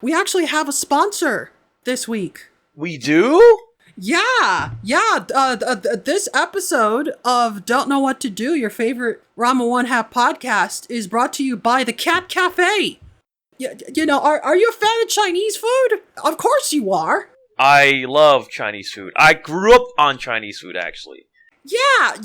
We actually have a sponsor this week. We do? Yeah. This episode of Don't Know What to Do, your favorite Ranma One Half podcast, is brought to you by the Cat Cafe. You know, are you a fan of Chinese food? Of course you are. I love Chinese food. I grew up on Chinese food, actually. Yeah.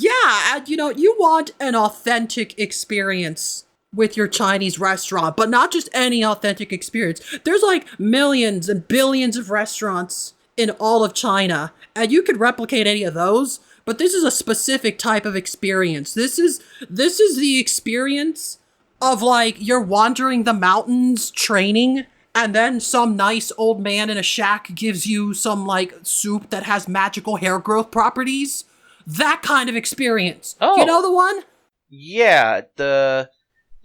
And, you know, you want an authentic experience with your Chinese restaurant, but not just any authentic experience. There's like millions and billions of restaurants in all of China, and you could replicate any of those, but this is a specific type of experience. This is the experience of like you're wandering the mountains training, and then some nice old man in a shack gives you some like soup that has magical hair growth properties. That kind of experience. Oh. You know the one? Yeah, the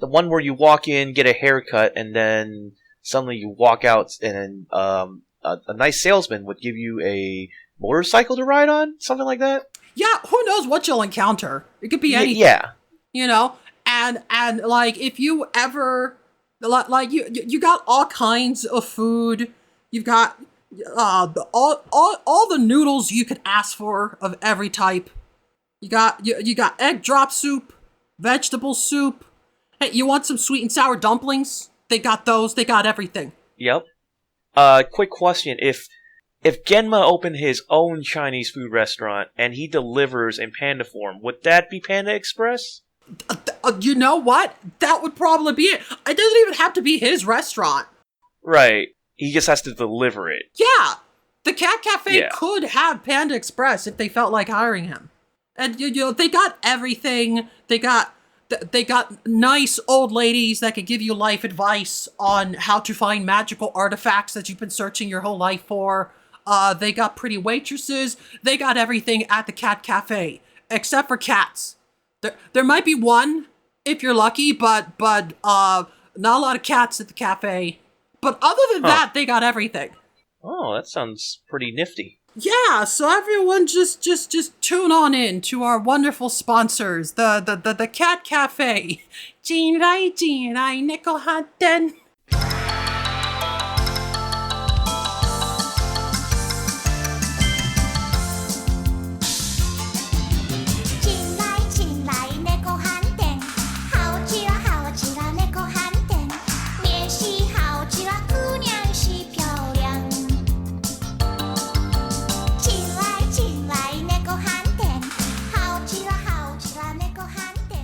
one where you walk in, get a haircut, and then suddenly you walk out, and a nice salesman would give you a motorcycle to ride on, something like that. Yeah, who knows what you'll encounter? It could be anything. Yeah, you know, and like if you ever like you got all kinds of food. You've got all the noodles you could ask for of every type. You got egg drop soup, vegetable soup. Hey, you want some sweet and sour dumplings? They got those. They got everything. Yep. Quick question: If Genma opened his own Chinese food restaurant and he delivers in panda form, would that be Panda Express? You know what? That would probably be it. It doesn't even have to be his restaurant. Right. He just has to deliver it. Yeah. The Cat Cafe could have Panda Express if they felt like hiring him. And you know, they got everything. They got nice old ladies that could give you life advice on how to find magical artifacts that you've been searching your whole life for. They got pretty waitresses. They got everything at the Cat Cafe, except for cats. There might be one if you're lucky, but not a lot of cats at the cafe. But other than that, they got everything. Oh, that sounds pretty nifty. Yeah, so everyone just tune on in to our wonderful sponsors, the Cat Cafe. 进来 nickel hot den.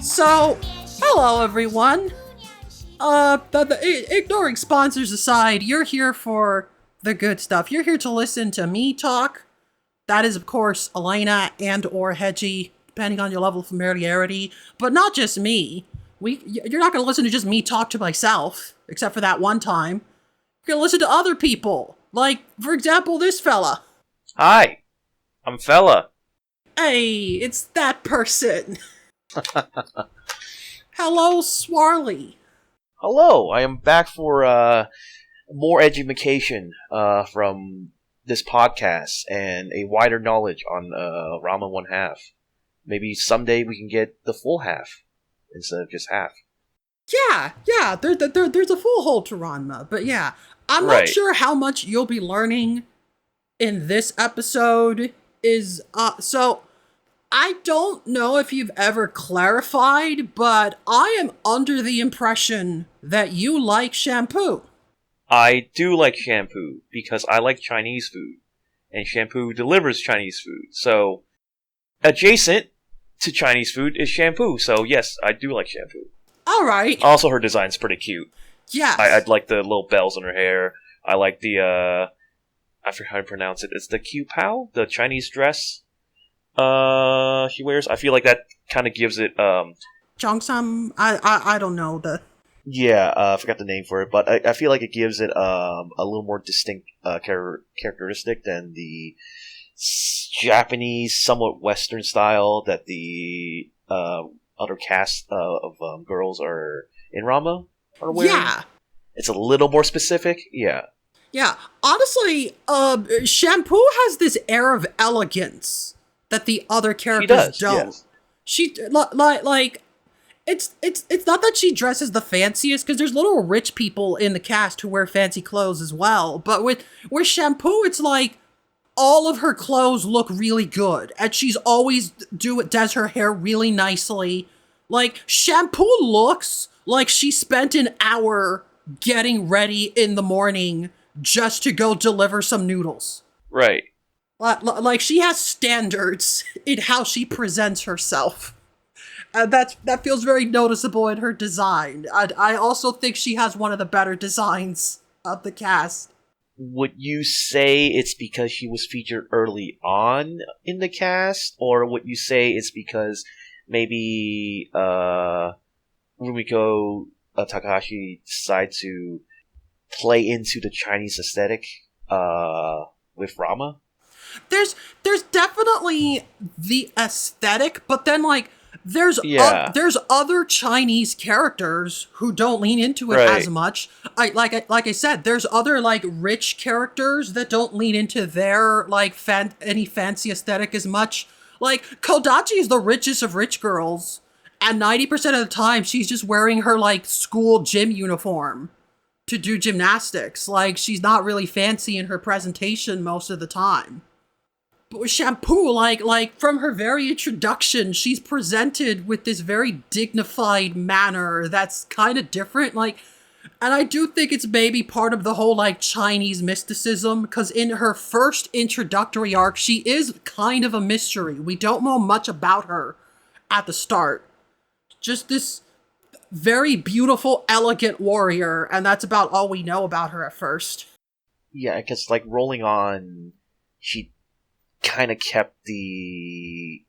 So, hello everyone. Ignoring sponsors aside, you're here for the good stuff. You're here to listen to me talk. That is, of course, Elena and or Hedgie, depending on your level of familiarity. But not just me. You're not going to listen to just me talk to myself, except for that one time. You're going to listen to other people. Like, for example, this fella. Hi, I'm Fella. Hey, it's that person. Hello, Swarley. Hello, I am back for more education from this podcast and a wider knowledge on Ranma One Half. Maybe someday we can get the full half instead of just half. Yeah. There's a full hole to Ranma, but yeah, I'm not sure how much you'll be learning in this episode. So I don't know if you've ever clarified, but I am under the impression that you like Shampoo. I do like Shampoo because I like Chinese food, and Shampoo delivers Chinese food. So, adjacent to Chinese food is Shampoo. So, yes, I do like Shampoo. All right. Also, her design's pretty cute. Yeah. I'd like the little bells on her hair. I like the, I forget how to pronounce it. It's the Q Pao, the Chinese dress she wears. I feel like that kind of gives it, Jongsam, I don't know the... Yeah, I forgot the name for it, but I feel like it gives it a little more distinct characteristic than the Japanese, somewhat Western style that the other cast of girls are in Ranma are wearing. Yeah. It's a little more specific, yeah. Yeah, honestly, Shampoo has this air of elegance that the other characters don't. Yes. She, like, it's not that she dresses the fanciest, because there's little rich people in the cast who wear fancy clothes as well. But with Shampoo, it's like all of her clothes look really good, and she's always does her hair really nicely. Like, Shampoo looks like she spent an hour getting ready in the morning just to go deliver some noodles. Right. Like, she has standards in how she presents herself. And that feels very noticeable in her design. I also think she has one of the better designs of the cast. Would you say it's because she was featured early on in the cast, or would you say it's because maybe Rumiko Takahashi decided to play into the Chinese aesthetic with Rama? There's definitely the aesthetic, but then, like, there's Yeah. there's other Chinese characters who don't lean into it Right. as much. Like I said, there's other, like, rich characters that don't lean into their, like, any fancy aesthetic as much. Like, Kodachi is the richest of rich girls, and 90% of the time she's just wearing her, like, school gym uniform to do gymnastics. Like, she's not really fancy in her presentation most of the time. But with Shampoo, like from her very introduction, she's presented with this very dignified manner that's kind of different. Like, and I do think it's maybe part of the whole, like, Chinese mysticism, because in her first introductory arc, she is kind of a mystery. We don't know much about her at the start. Just this very beautiful, elegant warrior, and that's about all we know about her at first. Yeah, because like rolling on, she kind of kept the.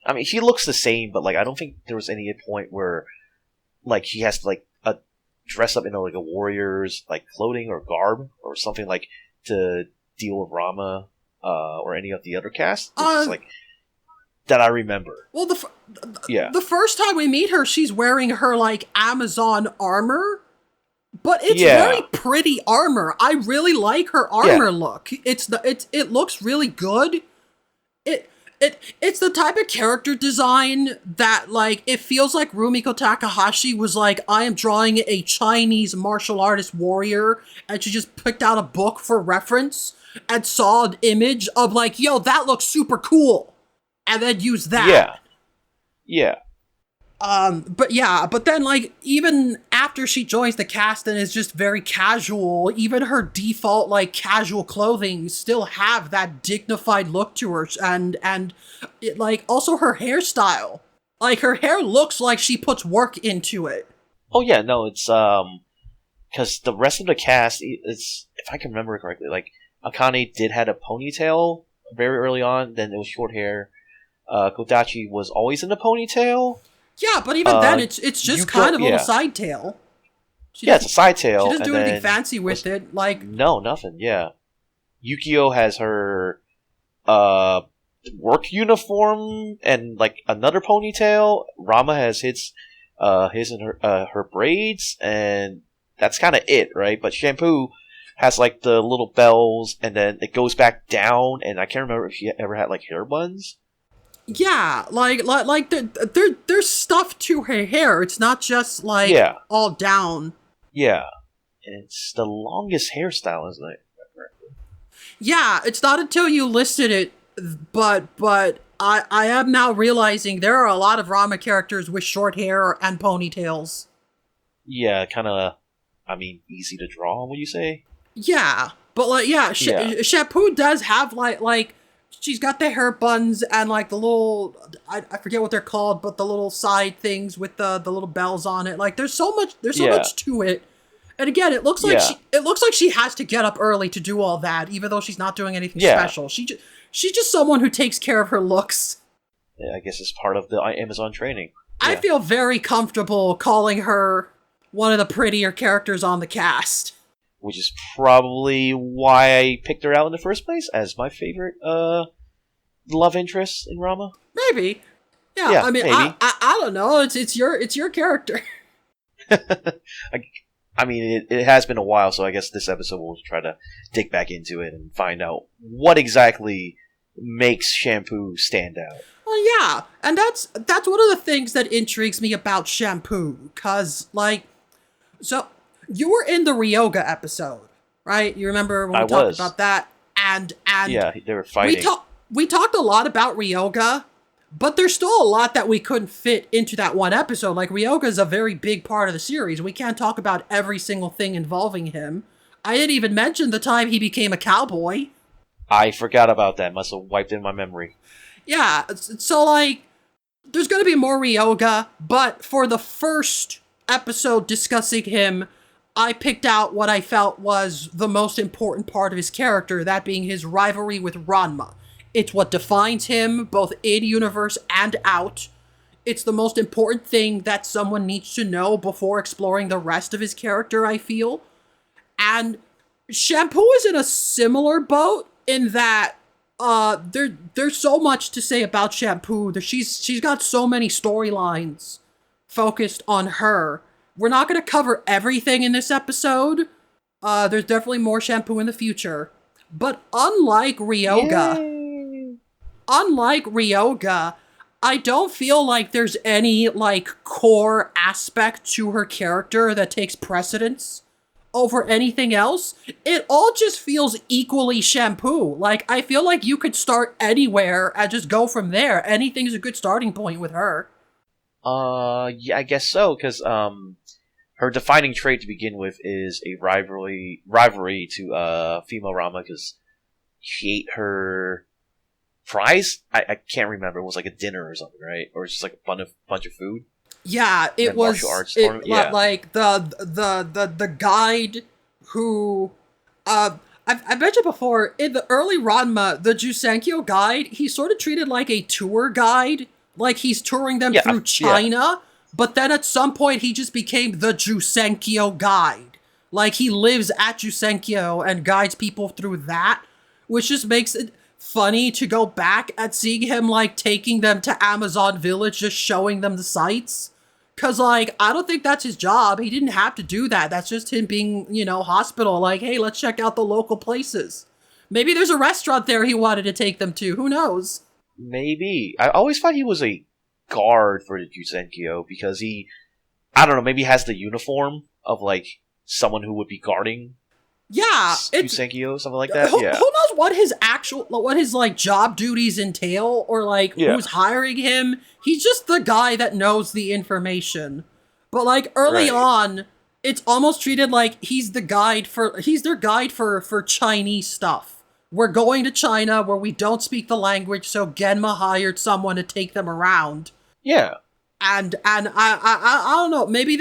I mean, she looks the same, but like I don't think there was any point where like she has to like dress up in like a warrior's like clothing or garb or something like to deal with Rama or any of the other cast. It's just like that I remember. Well, Yeah, the first time we meet her, she's wearing her, like, Amazon armor, but it's yeah, very pretty armor. I really like her armor look. It looks really good. It's the type of character design that, like, it feels like Rumiko Takahashi was like, I am drawing a Chinese martial artist warrior, and she just picked out a book for reference and saw an image of, like, yo, that looks super cool, and then used that. yeah. But then, like, even after she joins the cast and is just very casual, even her default, like, casual clothing still have that dignified look to her, and it, like, also her hairstyle. Like, her hair looks like she puts work into it. Oh yeah, no, it's because the rest of the cast is, if I can remember correctly, like Akane did had a ponytail very early on, then it was short hair. Kodachi was always in a ponytail. Yeah, but even then, it's just kind of a little side tail. It's a side tail. She doesn't do anything fancy with it. Like, no, nothing. Yeah, Yukio has her work uniform and like another ponytail. Rama has his and her braids, and that's kind of it, right? But Shampoo has like the little bells, and then it goes back down. And I can't remember if she ever had like hair buns. Yeah, like there's stuff to her hair. It's not just like all down. Yeah, it's the longest hairstyle, isn't it? Yeah, it's not until you listed it, but I am now realizing there are a lot of Rama characters with short hair and ponytails. Yeah, kind of. I mean, easy to draw. Would you say? Yeah, but like Shampoo does have like. She's got the hair buns and like the little, I forget what they're called, but the little side things with the little bells on it. Like, there's so much to it. And again, it looks like she has to get up early to do all that, even though she's not doing anything special. She's just someone who takes care of her looks. Yeah, I guess it's part of the Amazon training. I feel very comfortable calling her one of the prettier characters on the cast. Which is probably why I picked her out in the first place as my favorite love interest in Rama. Maybe. Yeah, I mean, maybe. I don't know. It's your character. I mean, it has been a while, so I guess this episode we'll try to dig back into it and find out what exactly makes Shampoo stand out. Well, yeah, and that's one of the things that intrigues me about Shampoo, cause like, so you were in the Ryoga episode, right? You remember when I we talked was. about that, and Yeah, they were we fighting. talked a lot about Ryoga, but there's still a lot that we couldn't fit into that one episode. Like Ryoga is a very big part of the series. We can't talk about every single thing involving him. I didn't even mention the time he became a cowboy. I forgot about that. Must have wiped in my memory. Yeah, so like, there's gonna be more Ryoga, but for the first episode discussing him, I picked out what I felt was the most important part of his character, that being his rivalry with Ranma. It's what defines him, both in-universe and out. It's the most important thing that someone needs to know before exploring the rest of his character, I feel. And Shampoo is in a similar boat in that there's so much to say about Shampoo. She's got so many storylines focused on her. We're not going to cover everything in this episode. There's definitely more Shampoo in the future. But Yay! unlike Ryoga, I don't feel like there's any like core aspect to her character that takes precedence over anything else. It all just feels equally Shampoo. Like, I feel like you could start anywhere and just go from there. Anything's a good starting point with her. Yeah, I guess so, because, her defining trait to begin with is a rivalry to, female Rama, because she ate her prize? I can't remember. It was like a dinner or something, right? Or it's just like a bunch of food? Yeah, it was martial arts tournament? Yeah. like the guide who I've mentioned before, in the early Ranma, the Jusenkyo guide, he's sort of treated like a tour guide, like he's touring them through China, but then at some point he just became the Jusenkyo guide. Like, he lives at Jusenkyo and guides people through that, which just makes it funny to go back at seeing him, like, taking them to Amazon Village, just showing them the sights. Cause, like, I don't think that's his job. He didn't have to do that. That's just him being, hospital. Like, hey, let's check out the local places. Maybe there's a restaurant there he wanted to take them to. Who knows? Maybe. I always thought he was a guard for the Jusenkyo because I don't know, maybe has the uniform of, like, someone who would be guarding Jusenkyo, something like that. Who knows what his like job duties entail, or like who's hiring him? He's just the guy that knows the information. But like early on, it's almost treated like he's their guide for Chinese stuff. We're going to China where we don't speak the language, so Genma hired someone to take them around. Yeah. And I don't know, maybe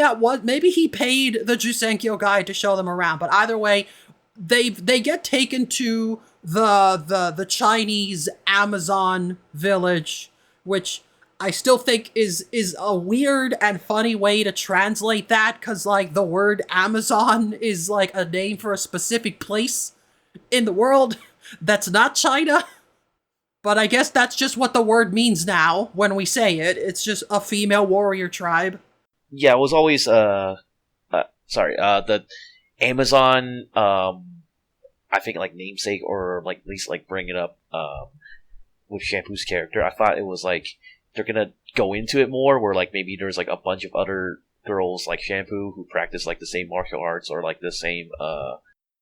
he paid the Jusenkyo guy to show them around, but either way, they get taken to the Chinese Amazon village, which I still think is a weird and funny way to translate that, because like the word Amazon is like a name for a specific place in the world that's not China. But I guess that's just what the word means now when we say it. It's just a female warrior tribe. Yeah, it was always the Amazon I think like namesake, or like at least like bring it up with Shampoo's character. I thought it was like they're gonna go into it more, where like maybe there's like a bunch of other girls like Shampoo who practice like the same martial arts, or like the same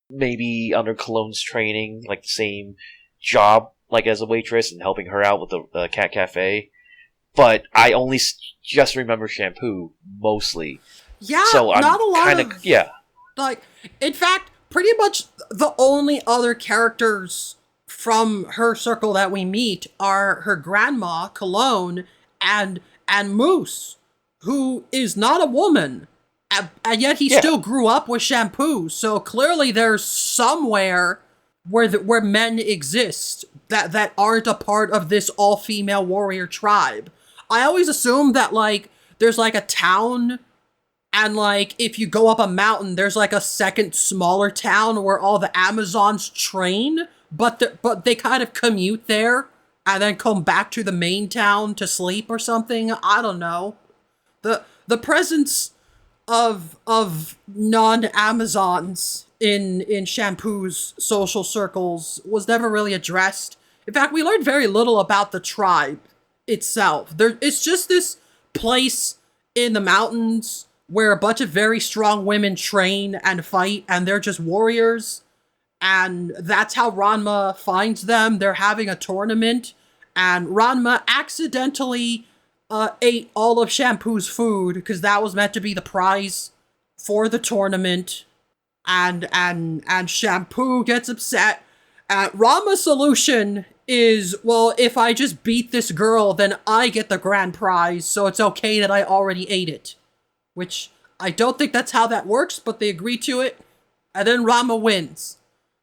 maybe under Cologne's training, like the same job, like as a waitress, and helping her out with the cat cafe. But I only just remember Shampoo mostly. Yeah, so I'm not a lot of yeah. Like, in fact, pretty much the only other characters from her circle that we meet are her grandma, Cologne, and Moose, who is not a woman, and yet he still grew up with Shampoo. So clearly, there's somewhere where men exist that aren't a part of this all-female warrior tribe. I always assume that like there's like a town, and like if you go up a mountain, there's like a second smaller town where all the Amazons train, but they kind of commute there and then come back to the main town to sleep or something. I don't know. The presence of non-Amazons in Shampoo's social circles was never really addressed. In fact, we learned very little about the tribe itself. It's just this place in the mountains where a bunch of very strong women train and fight, and they're just warriors. And that's how Ranma finds them. They're having a tournament, and Ranma accidentally ate all of Shampoo's food because that was meant to be the prize for the tournament. And Shampoo gets upset. Ranma's solution is, well, if I just beat this girl, then I get the grand prize, so it's okay that I already ate it. Which, I don't think that's how that works, but they agree to it, and then Ranma wins.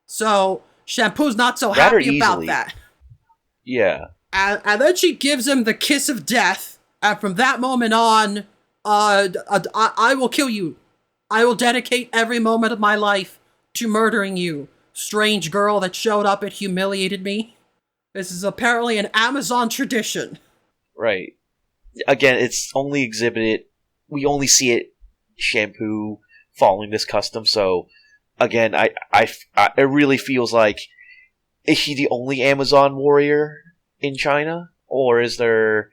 So, Shampoo's not so happy about that. Yeah. And then she gives him the kiss of death, and from that moment on, I will kill you. I will dedicate every moment of my life to murdering you, strange girl that showed up and humiliated me. This is apparently an Amazon tradition. Right. Again, it's only exhibited, we only see it, Shampoo following this custom, so, again, it really feels like, is she the only Amazon warrior in China? Or is there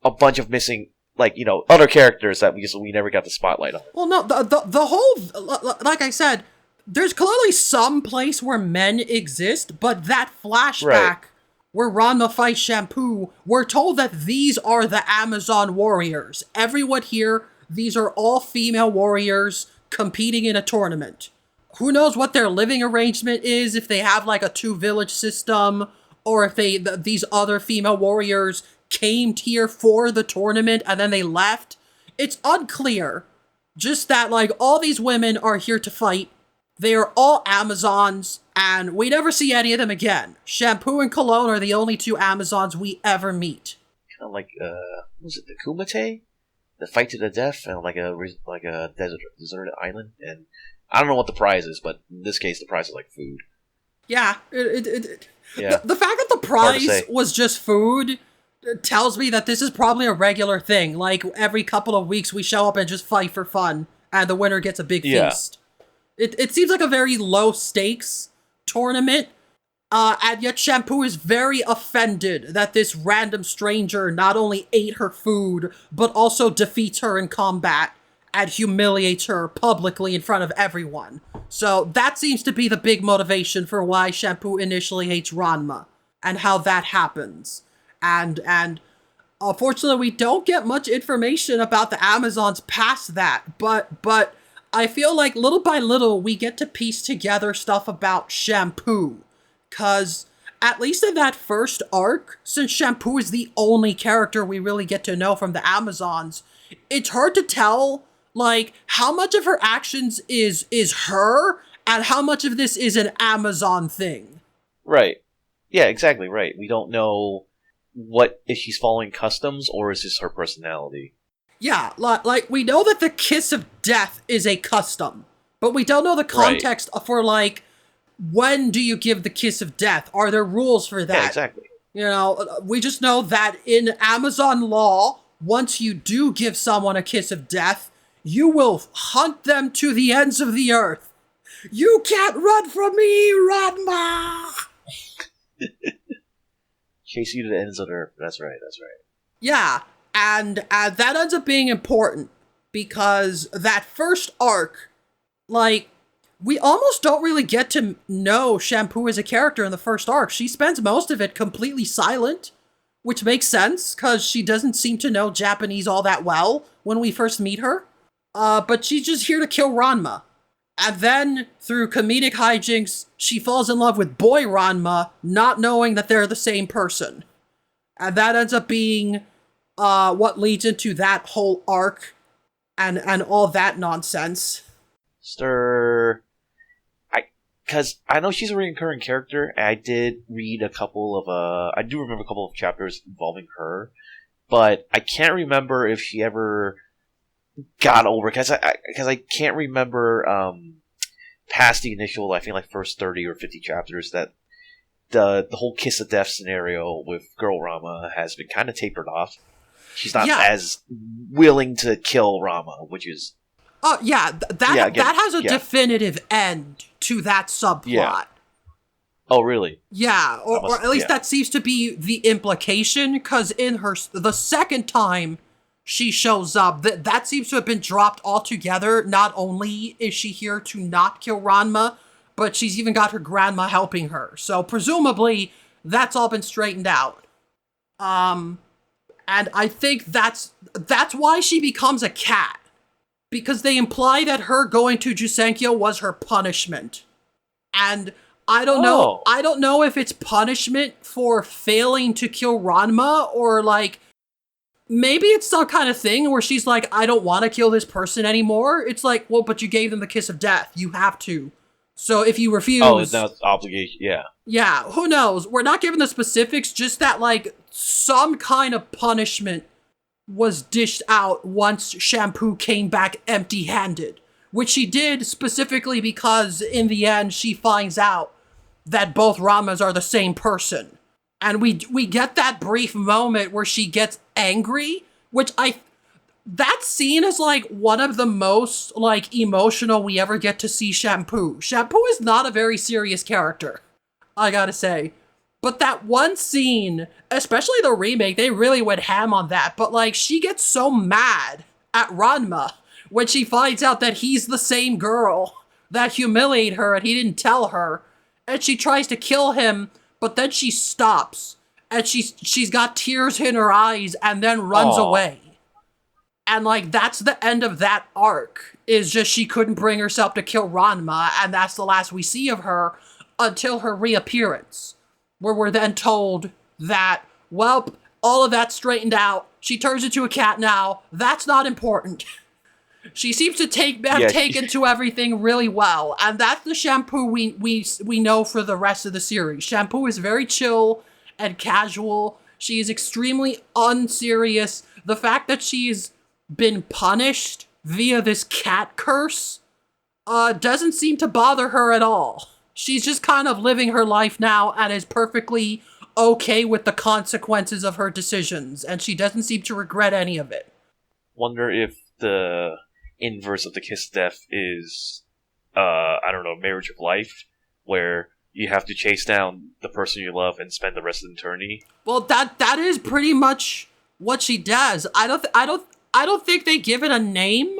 a bunch of missing, like, you know, other characters that we never got the spotlight on? Well, no, the whole, like I said, there's clearly some place where men exist, but that flashback where Ranma fights Shampoo, we're told that these are the Amazon warriors. Everyone here, these are all female warriors competing in a tournament. Who knows what their living arrangement is, if they have like a 2-village system, or if these other female warriors came here for the tournament and then they left. It's unclear. Just that, like, all these women are here to fight. They are all Amazons, and we never see any of them again. Shampoo and Cologne are the only 2 Amazons we ever meet. Kind of like, was it the Kumite? The fight to the death, and like a deserted island, and I don't know what the prize is, but in this case, the prize is like food. Yeah, yeah. The fact that the prize was just food tells me that this is probably a regular thing. Like, every couple of weeks we show up and just fight for fun, and the winner gets a big feast. It seems like a very low-stakes tournament, and yet Shampoo is very offended that this random stranger not only ate her food, but also defeats her in combat and humiliates her publicly in front of everyone. So that seems to be the big motivation for why Shampoo initially hates Ranma, and how that happens. And unfortunately, we don't get much information about the Amazons past that, but I feel like little by little we get to piece together stuff about Shampoo, cause at least in that first arc, since Shampoo is the only character we really get to know from the Amazons, it's hard to tell, like, how much of her actions is her, and how much of this is an Amazon thing. Right. Yeah, exactly right. We don't know if she's following customs, or is this her personality? Yeah, like, we know that the kiss of death is a custom, but we don't know the context for, like, when do you give the kiss of death? Are there rules for that? Yeah, exactly. You know, we just know that in Amazon law, once you do give someone a kiss of death, you will hunt them to the ends of the earth. You can't run from me, Ranma! Chase you to the ends of the earth. That's right. Yeah, and that ends up being important, because that first arc, like, we almost don't really get to know Shampoo as a character in the first arc. She spends most of it completely silent, which makes sense, because she doesn't seem to know Japanese all that well when we first meet her. But she's just here to kill Ranma. And then, through comedic hijinks, she falls in love with boy Ranma, not knowing that they're the same person. And that ends up being what leads into that whole arc and all that nonsense. Because I know she's a recurring character, and I did read I do remember a couple of chapters involving her, but I can't remember if she ever got over, because I can't remember past the initial, I think, like, first 30 or 50 chapters, that the whole kiss of death scenario with Girl Rama has been kind of tapered off. She's not as willing to kill Rama, which is... Oh, that has a definitive end to that subplot. Yeah. Oh, really? Yeah, or at least that seems to be the implication, because in the second time she shows up, that seems to have been dropped altogether. Not only is she here to not kill Ranma, but she's even got her grandma helping her. So presumably that's all been straightened out. And I think that's why she becomes a cat. Because they imply that her going to Jusenkyo was her punishment. And I don't know. I don't know if it's punishment for failing to kill Ranma, or like maybe it's some kind of thing where she's like, I don't want to kill this person anymore. It's like, well, but you gave them the kiss of death. You have to. So if you refuse, that's obligation. Yeah. Yeah. Who knows? We're not given the specifics. Just that like some kind of punishment was dished out once Shampoo came back empty-handed. Which she did specifically because, in the end, she finds out that both Ramas are the same person. And we get that brief moment where she gets angry, which that scene is, like, one of the most, like, emotional we ever get to see Shampoo. Shampoo is not a very serious character, I gotta say. But that one scene, especially the remake, they really went ham on that. But, like, she gets so mad at Ranma when she finds out that he's the same girl that humiliated her and he didn't tell her. And she tries to kill him, but then she stops. And she's got tears in her eyes and then runs away. And, like, that's the end of that arc. Is just she couldn't bring herself to kill Ranma, and that's the last we see of her until her reappearance. Where we're then told that, well, all of that's straightened out. She turns into a cat now. That's not important. She seems to have taken to everything really well, and that's the Shampoo we know for the rest of the series. Shampoo is very chill and casual. She is extremely unserious. The fact that she's been punished via this cat curse doesn't seem to bother her at all. She's just kind of living her life now and is perfectly okay with the consequences of her decisions, and she doesn't seem to regret any of it. Wonder if the inverse of the kiss of death is, I don't know, marriage of life, where you have to chase down the person you love and spend the rest of eternity. Well, that is pretty much what she does. I don't think they give it a name,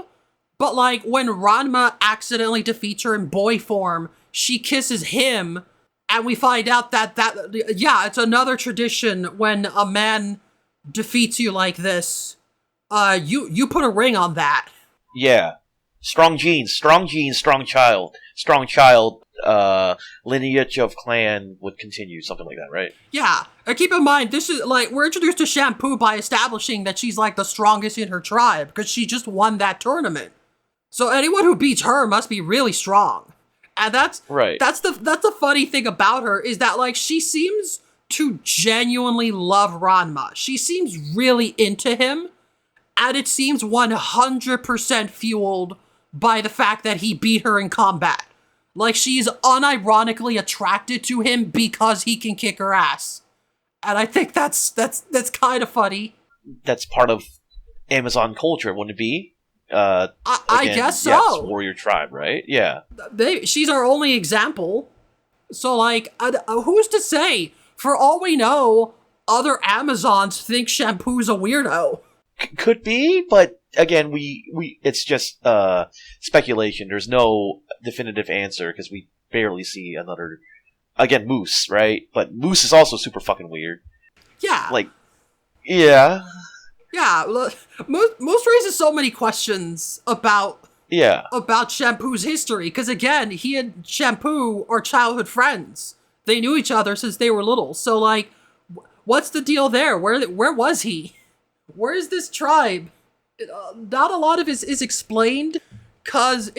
but like when Ranma accidentally defeats her in boy form, she kisses him, and we find out that it's another tradition when a man defeats you like this. You put a ring on that. Yeah. Strong genes, strong child. Strong child, lineage of clan would continue, something like that, right? Yeah. And keep in mind, this is, like, we're introduced to Shampoo by establishing that she's, like, the strongest in her tribe, because she just won that tournament. So anyone who beats her must be really strong. And that's the funny thing about her, is that, like, she seems to genuinely love Ranma. She seems really into him, and it seems 100% fueled by the fact that he beat her in combat. Like, she's unironically attracted to him because he can kick her ass. And I think that's kind of funny. That's part of Amazon culture, wouldn't it be? I guess so. Yes, warrior tribe, right? Yeah. She's our only example. So, like, who's to say? For all we know, other Amazons think Shampoo's a weirdo. Could be, but again, we it's just speculation. There's no definitive answer because we barely see another. Again, Moose, right? But Moose is also super fucking weird. Yeah. Like, yeah. Yeah, Moose raises so many questions about Shampoo's history, because again, he and Shampoo are childhood friends. They knew each other since they were little. So, like, what's the deal there? Where was he? Where is this tribe? Not a lot of it is explained, because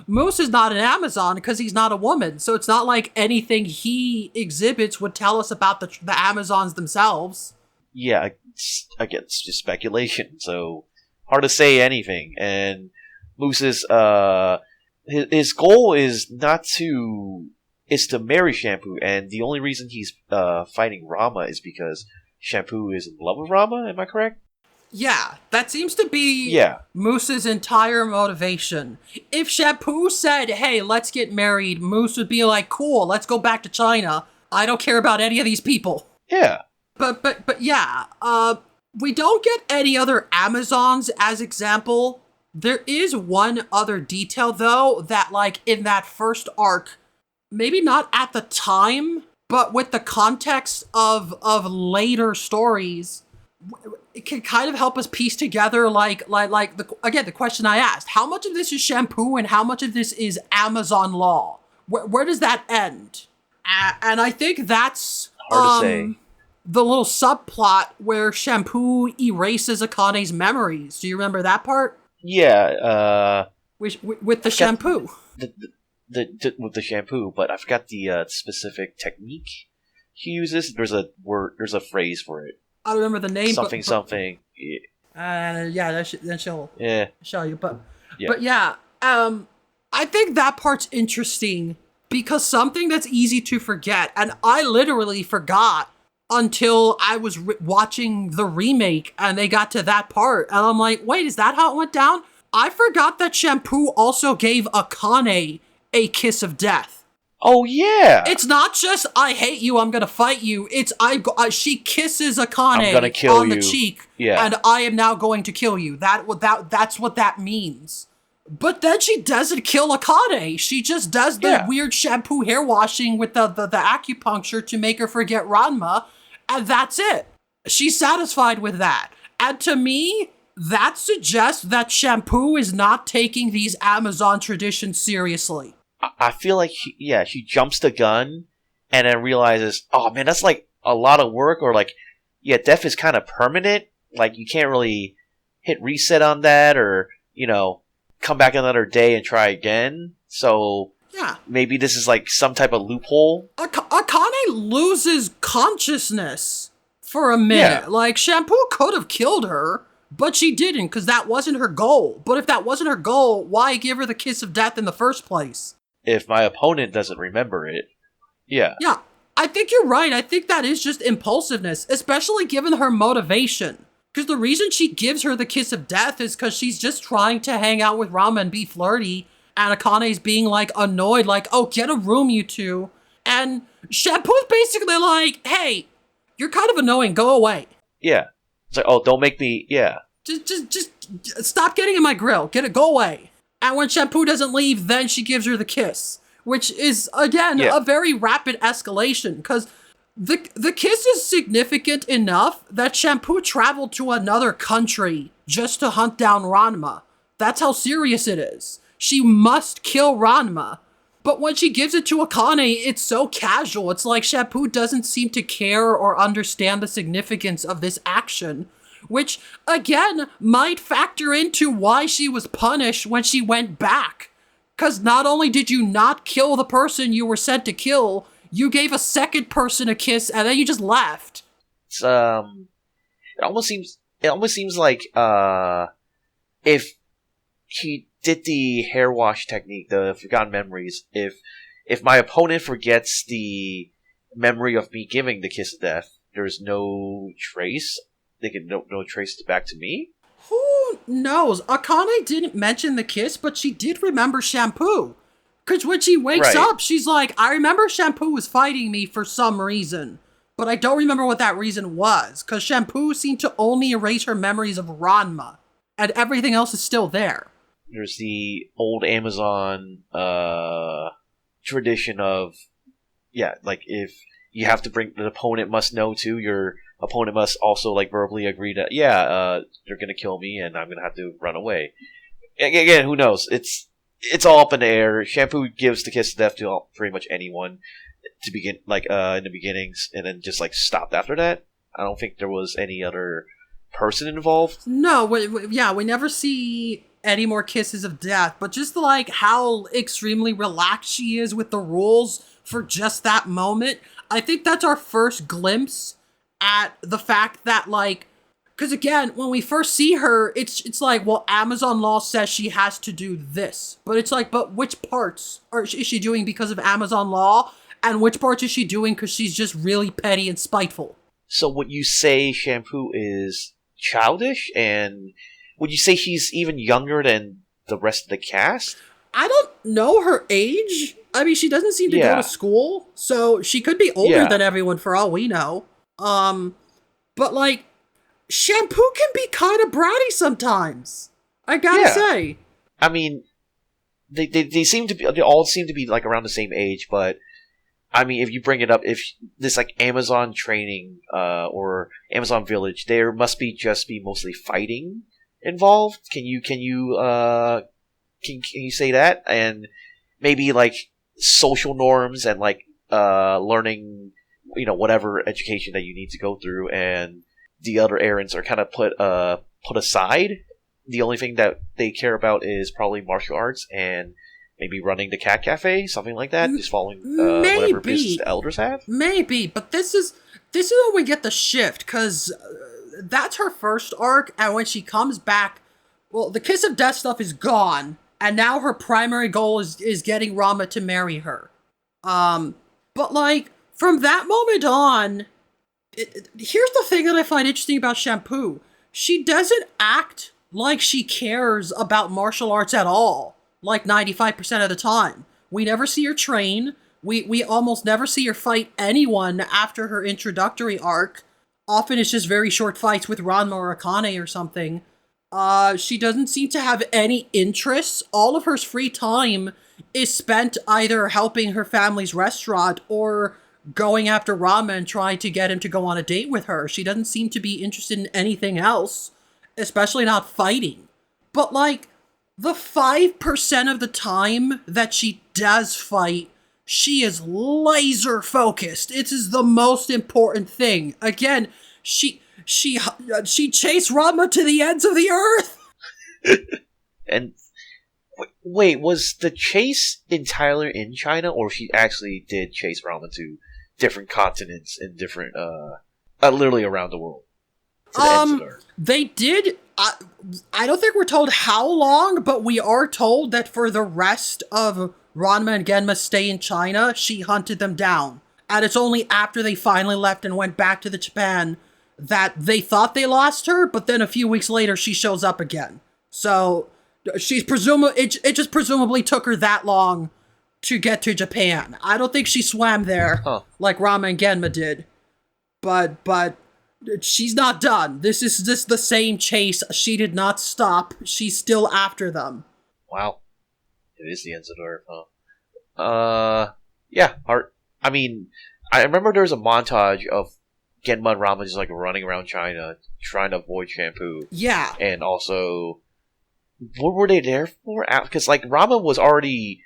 Moose is not an Amazon, because he's not a woman. So it's not like anything he exhibits would tell us about the Amazons themselves. Yeah, again, it's just speculation, so hard to say anything. And Moose's his goal is to marry Shampoo, and the only reason he's fighting Ranma is because Shampoo is in love with Ranma. Am I correct? Yeah, that seems to be Yeah. Moose's entire motivation. If Shampoo said, hey, let's get married, Moose would be like, cool, let's go back to China. I don't care about any of these people. Yeah. But yeah, we don't get any other Amazons as example. There is one other detail though that like in that first arc, maybe not at the time, but with the context of later stories, it can kind of help us piece together like the question I asked: how much of this is Shampoo and how much of this is Amazon law? Where does that end? And I think that's Hard to say. the little subplot where Shampoo erases Akane's memories. Do you remember that part? Yeah. With the I forgot shampoo. with the shampoo, but I forgot the specific technique he uses. There's a word. There's a phrase for it. I don't remember the name. Something. Yeah, then she'll Yeah. show you. Yeah. But yeah, I think that part's interesting because something that's easy to forget, and I literally forgot until I was watching the remake and they got to that part, and I'm like, wait, is that how it went down? I forgot that Shampoo also gave Akane a kiss of death. Oh yeah. It's not just I hate you, I'm gonna fight you. It's she kisses I'm Akane gonna kill on the you. cheek, Yeah. and I am now going to kill you. That's what that means. But then she doesn't kill Akane. She just does the weird Shampoo hair washing with the acupuncture to make her forget Ranma, and that's it. She's satisfied with that. And to me, that suggests that Shampoo is not taking these Amazon traditions seriously. I feel like she jumps the gun and then realizes, oh man, that's like a lot of work, or like, yeah, death is kind of permanent. Like you can't really hit reset on that, or come back another day and try again. So yeah, maybe this is like some type of loophole. Akane loses consciousness for a minute. Yeah. Like Shampoo could have killed her, but she didn't because that wasn't her goal. But if that wasn't her goal, why give her the kiss of death in the first place? If my opponent doesn't remember it. Yeah. Yeah, I think you're right. I think that is just impulsiveness, especially given her motivation. Because the reason she gives her the kiss of death is because she's just trying to hang out with Ranma and be flirty, and Akane's being like annoyed, like, oh, get a room, you two. And Shampoo's basically like, hey, you're kind of annoying, go away. Yeah. It's like, oh, don't make me, yeah. Just stop getting in my grill, go away. And when Shampoo doesn't leave, then she gives her the kiss, which is, again, a very rapid escalation, because the kiss is significant enough that Shampoo traveled to another country just to hunt down Ranma. That's how serious it is. She must kill Ranma. But when she gives it to Akane, it's so casual. It's like Shampoo doesn't seem to care or understand the significance of this action, which, again, might factor into why she was punished when she went back. Because not only did you not kill the person you were sent to kill, you gave a second person a kiss, and then you just left. It's, it almost seems like, if he did the hair wash technique, the forgotten memories, if my opponent forgets the memory of me giving the kiss of death, there's no trace. They can no trace it back to me. Who knows? Akane didn't mention the kiss, but she did remember Shampoo. Because when she wakes up, she's like, I remember Shampoo was fighting me for some reason, but I don't remember what that reason was, because Shampoo seemed to only erase her memories of Ranma, and everything else is still there. There's the old Amazon tradition of, like if you have to bring, the opponent must know too, your opponent must also like verbally agree that, they're gonna kill me and I'm gonna have to run away. Again, who knows? It's all up in the air. Shampoo gives the kiss of death to pretty much anyone to begin, like in the beginnings, and then just like stopped after that. I don't think there was any other person involved. No, we never see any more kisses of death, but just like how extremely relaxed she is with the rules for just that moment. I think that's our first glimpse at the fact that, like, because again, when we first see her, it's like, well, Amazon law says she has to do this. But it's like, but which parts is she doing because of Amazon law? And which parts is she doing because she's just really petty and spiteful? So what you say Shampoo is childish, and would you say she's even younger than the rest of the cast? I don't know her age. I mean, she doesn't seem to go to Yeah, school, so she could be older yeah, than everyone for all we know. But like, Shampoo can be kind of bratty sometimes. I gotta yeah. say. I mean, they seem to be, they all seem to be like around the same age, but I mean, if you bring it up, if this like Amazon training or Amazon Village, there must be just be mostly fighting involved. Can you say that? And maybe like social norms and like learning, whatever education that you need to go through, and the other errands are kind of put aside. The only thing that they care about is probably martial arts and maybe running the cat cafe, something like that, just following whatever business Maybe, the elders have. maybe, but this is when we get the shift, because that's her first arc, and when she comes back, well, the Kiss of Death stuff is gone, and now her primary goal is getting Rama to marry her. But like, from that moment on, here's the thing that I find interesting about Shampoo. She doesn't act like she cares about martial arts at all, like 95% of the time. We never see her train. We almost never see her fight anyone after her introductory arc. Often it's just very short fights with Ranma or Akane or something. She doesn't seem to have any interests. All of her free time is spent either helping her family's restaurant or going after Rama and trying to get him to go on a date with her. She doesn't seem to be interested in anything else, especially not fighting. But like, the 5% of the time that she does fight, she is laser focused. It is the most important thing. Again, she chased Ranma to the ends of the earth. And wait, was the chase entirely in China, or she actually did chase Ramen to different continents and different, literally around the world? To the ends of the earth. They did. I don't think we're told how long, but we are told that for the rest of Ranma and Genma's stay in China, she hunted them down. And it's only after they finally left and went back to the Japan that they thought they lost her, but then a few weeks later she shows up again. So she's it just presumably took her that long to get to Japan. I don't think she swam there like Rama and Genma did. But she's not done. This is just the same chase. She did not stop. She's still after them. Wow. It is the ends of the earth, huh? Yeah. I mean, I remember there was a montage of Genma and Rama just like running around China trying to avoid Shampoo. Yeah. And also, what were they there for? Because like Rama was already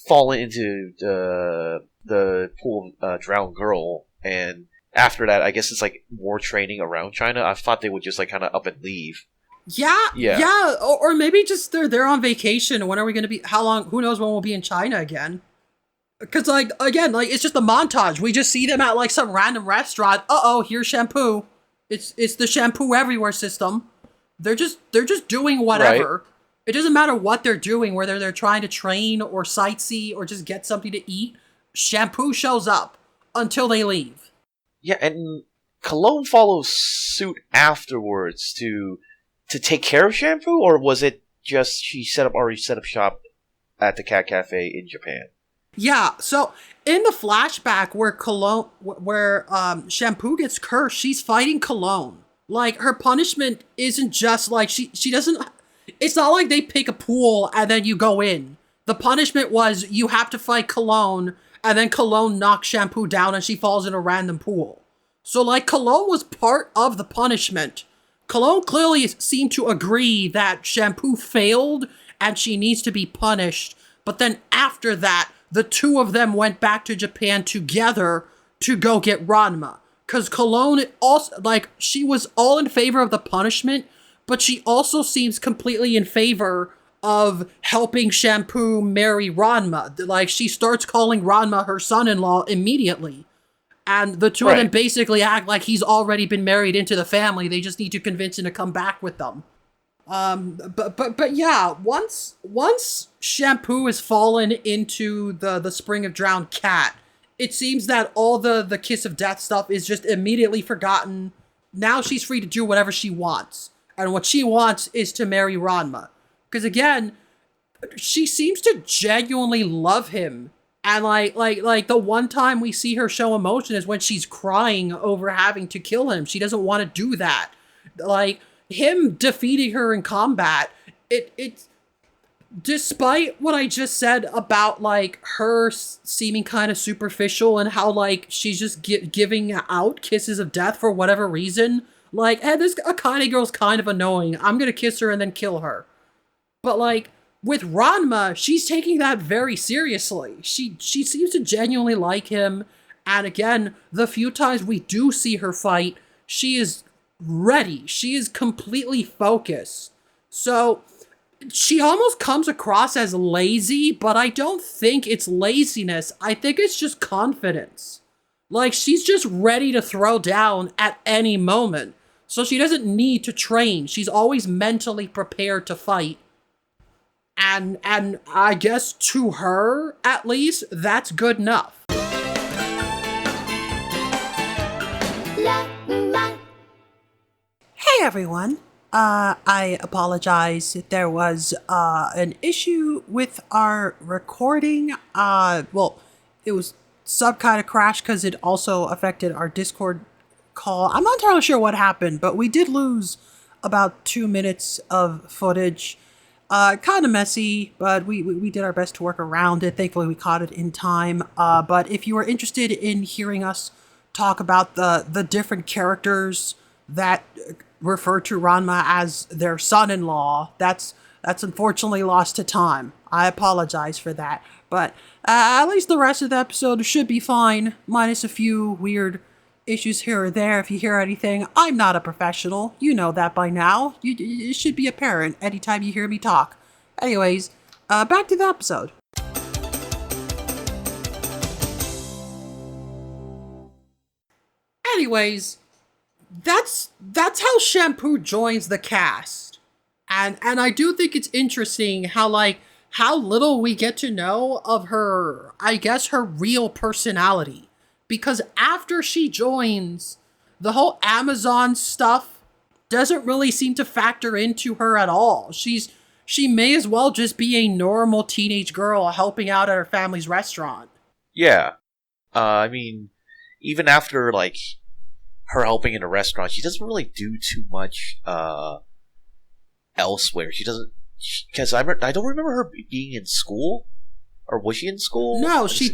fallen into the pool of drowned girl, and after that, I guess it's like more training around China. I thought they would just like kind of up and leave. Yeah. Or maybe just they're on vacation. When are we going to be? How long? Who knows when we'll be in China again? Because like again, like it's just a montage. We just see them at like some random restaurant. Here's Shampoo. It's the Shampoo everywhere system. They're just doing whatever. Right. It doesn't matter what they're doing, whether they're trying to train or sightsee or just get something to eat. Shampoo shows up until they leave. Yeah, and Cologne follows suit afterwards to take care of Shampoo, or was it just she already set up shop at the cat cafe in Japan? Yeah, so in the flashback where Shampoo gets cursed, she's fighting Cologne. Like, her punishment isn't just like she doesn't. It's not like they pick a pool and then you go in. The punishment was you have to fight Cologne, and then Cologne knocks Shampoo down and she falls in a random pool. So like, Cologne was part of the punishment. Cologne clearly seemed to agree that Shampoo failed and she needs to be punished. But then after that, the two of them went back to Japan together to go get Ranma. Because Cologne also, like, she was all in favor of the punishment, but she also seems completely in favor of helping Shampoo marry Ranma. Like, she starts calling Ranma her son-in-law immediately. And the two of them basically act like he's already been married into the family. They just need to convince him to come back with them. But yeah, once Shampoo has fallen into the spring of drowned cat, it seems that all the Kiss of Death stuff is just immediately forgotten. now she's free to do whatever she wants. And what she wants is to marry Ranma. Because again, she seems to genuinely love him. And like the one time we see her show emotion is when she's crying over having to kill him. She doesn't want to do that. Like, him defeating her in combat, it's despite what I just said about, like, her seeming kind of superficial and how, like, she's just giving out kisses of death for whatever reason. Like, hey, this Akane girl's kind of annoying. I'm gonna kiss her and then kill her. But, like, with Ranma, she's taking that very seriously. She seems to genuinely like him. And again, the few times we do see her fight, she is ready. She is completely focused. So she almost comes across as lazy, but I don't think it's laziness. I think it's just confidence. Like, she's just ready to throw down at any moment. So she doesn't need to train. She's always mentally prepared to fight. And I guess to her, at least, that's good enough. Hey everyone. I apologize. There was an issue with our recording. Well, it was some kind of crash because it also affected our Discord call. I'm not entirely sure what happened, but we did lose about 2 minutes of footage. Kind of messy, but we did our best to work around it. Thankfully, we caught it in time. But if you are interested in hearing us talk about the different characters that refer to Ranma as their son-in-law, that's unfortunately lost to time. I apologize for that. But at least the rest of the episode should be fine, minus a few weird issues here or there. If you hear anything, I'm not a professional. You know that by now. It should be apparent anytime you hear me talk. Anyways, back to the episode. Anyways, that's how Shampoo joins the cast. And I do think it's interesting how little we get to know of her, I guess, her real personality. Because after she joins, the whole Amazon stuff doesn't really seem to factor into her at all. She may as well just be a normal teenage girl helping out at her family's restaurant. Yeah. I mean, even after, like, her helping in a restaurant, she doesn't really do too much elsewhere. She doesn't... Because I don't remember her being in school. Or was she in school? No, she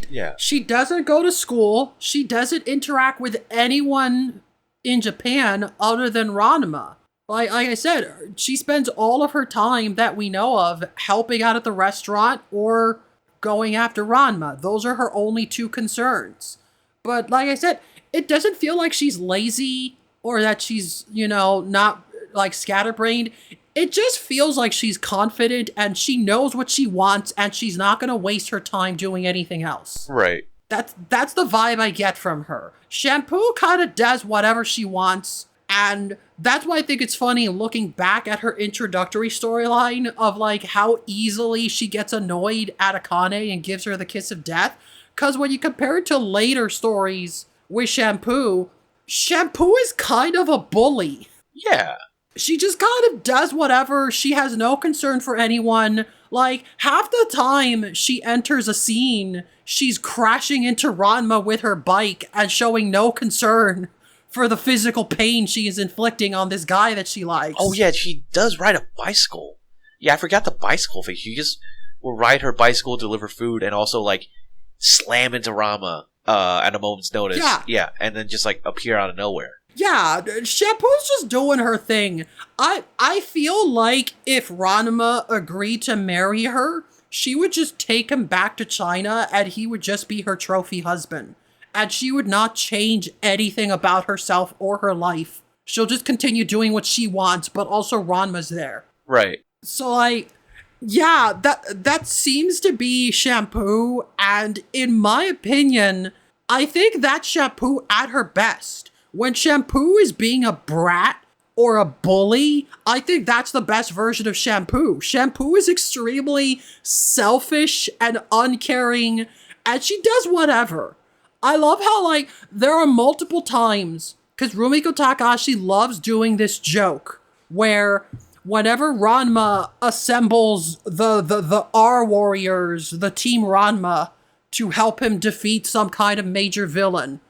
doesn't go to school. She doesn't interact with anyone in Japan other than Ranma. Like I said, she spends all of her time that we know of helping out at the restaurant or going after Ranma. Those are her only two concerns. But like I said, it doesn't feel like she's lazy or that she's, not like scatterbrained. It just feels like she's confident and she knows what she wants and she's not going to waste her time doing anything else. Right. That's the vibe I get from her. Shampoo kind of does whatever she wants, and that's why I think it's funny looking back at her introductory storyline of like how easily she gets annoyed at Akane and gives her the kiss of death. Because when you compare it to later stories with Shampoo is kind of a bully. Yeah. She just kind of does whatever. She has no concern for anyone. Like, half the time she enters a scene, she's crashing into Ranma with her bike and showing no concern for the physical pain she is inflicting on this guy that she likes. Oh yeah, she does ride a bicycle. Yeah, I forgot the bicycle thing. She just will ride her bicycle, deliver food, and also, like, slam into Ranma at a moment's notice. Yeah, and then just, like, appear out of nowhere. Yeah, Shampoo's just doing her thing. I feel like if Ranma agreed to marry her, she would just take him back to China and he would just be her trophy husband. And she would not change anything about herself or her life. She'll just continue doing what she wants, but also Ranma's there. Right. So, like, yeah, that seems to be Shampoo, and in my opinion, I think that's Shampoo at her best. When Shampoo is being a brat or a bully, I think that's the best version of Shampoo. Shampoo is extremely selfish and uncaring, and she does whatever. I love how, like, there are multiple times, Because Rumiko Takahashi loves doing this joke where whenever Ranma assembles the R Warriors, the Team Ranma, to help him defeat some kind of major villain,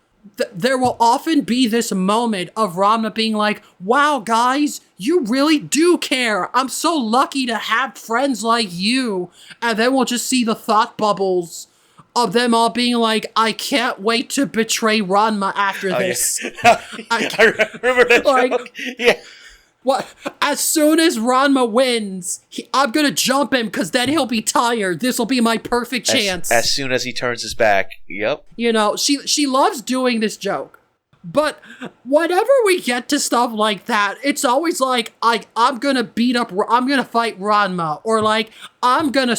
there will often be this moment of Ranma being like, wow, guys, you really do care. I'm so lucky to have friends like you. And then we'll just see the thought bubbles of them all being like, I can't wait to betray Ranma after this. Yeah. I remember that joke. Yeah. What? As soon as Ranma wins, I'm gonna jump him because then he'll be tired. This will be my perfect chance. As soon as he turns his back. Yep. You know, she loves doing this joke. But whenever we get to stuff like that, it's always like, I'm gonna fight Ranma, or like, I'm gonna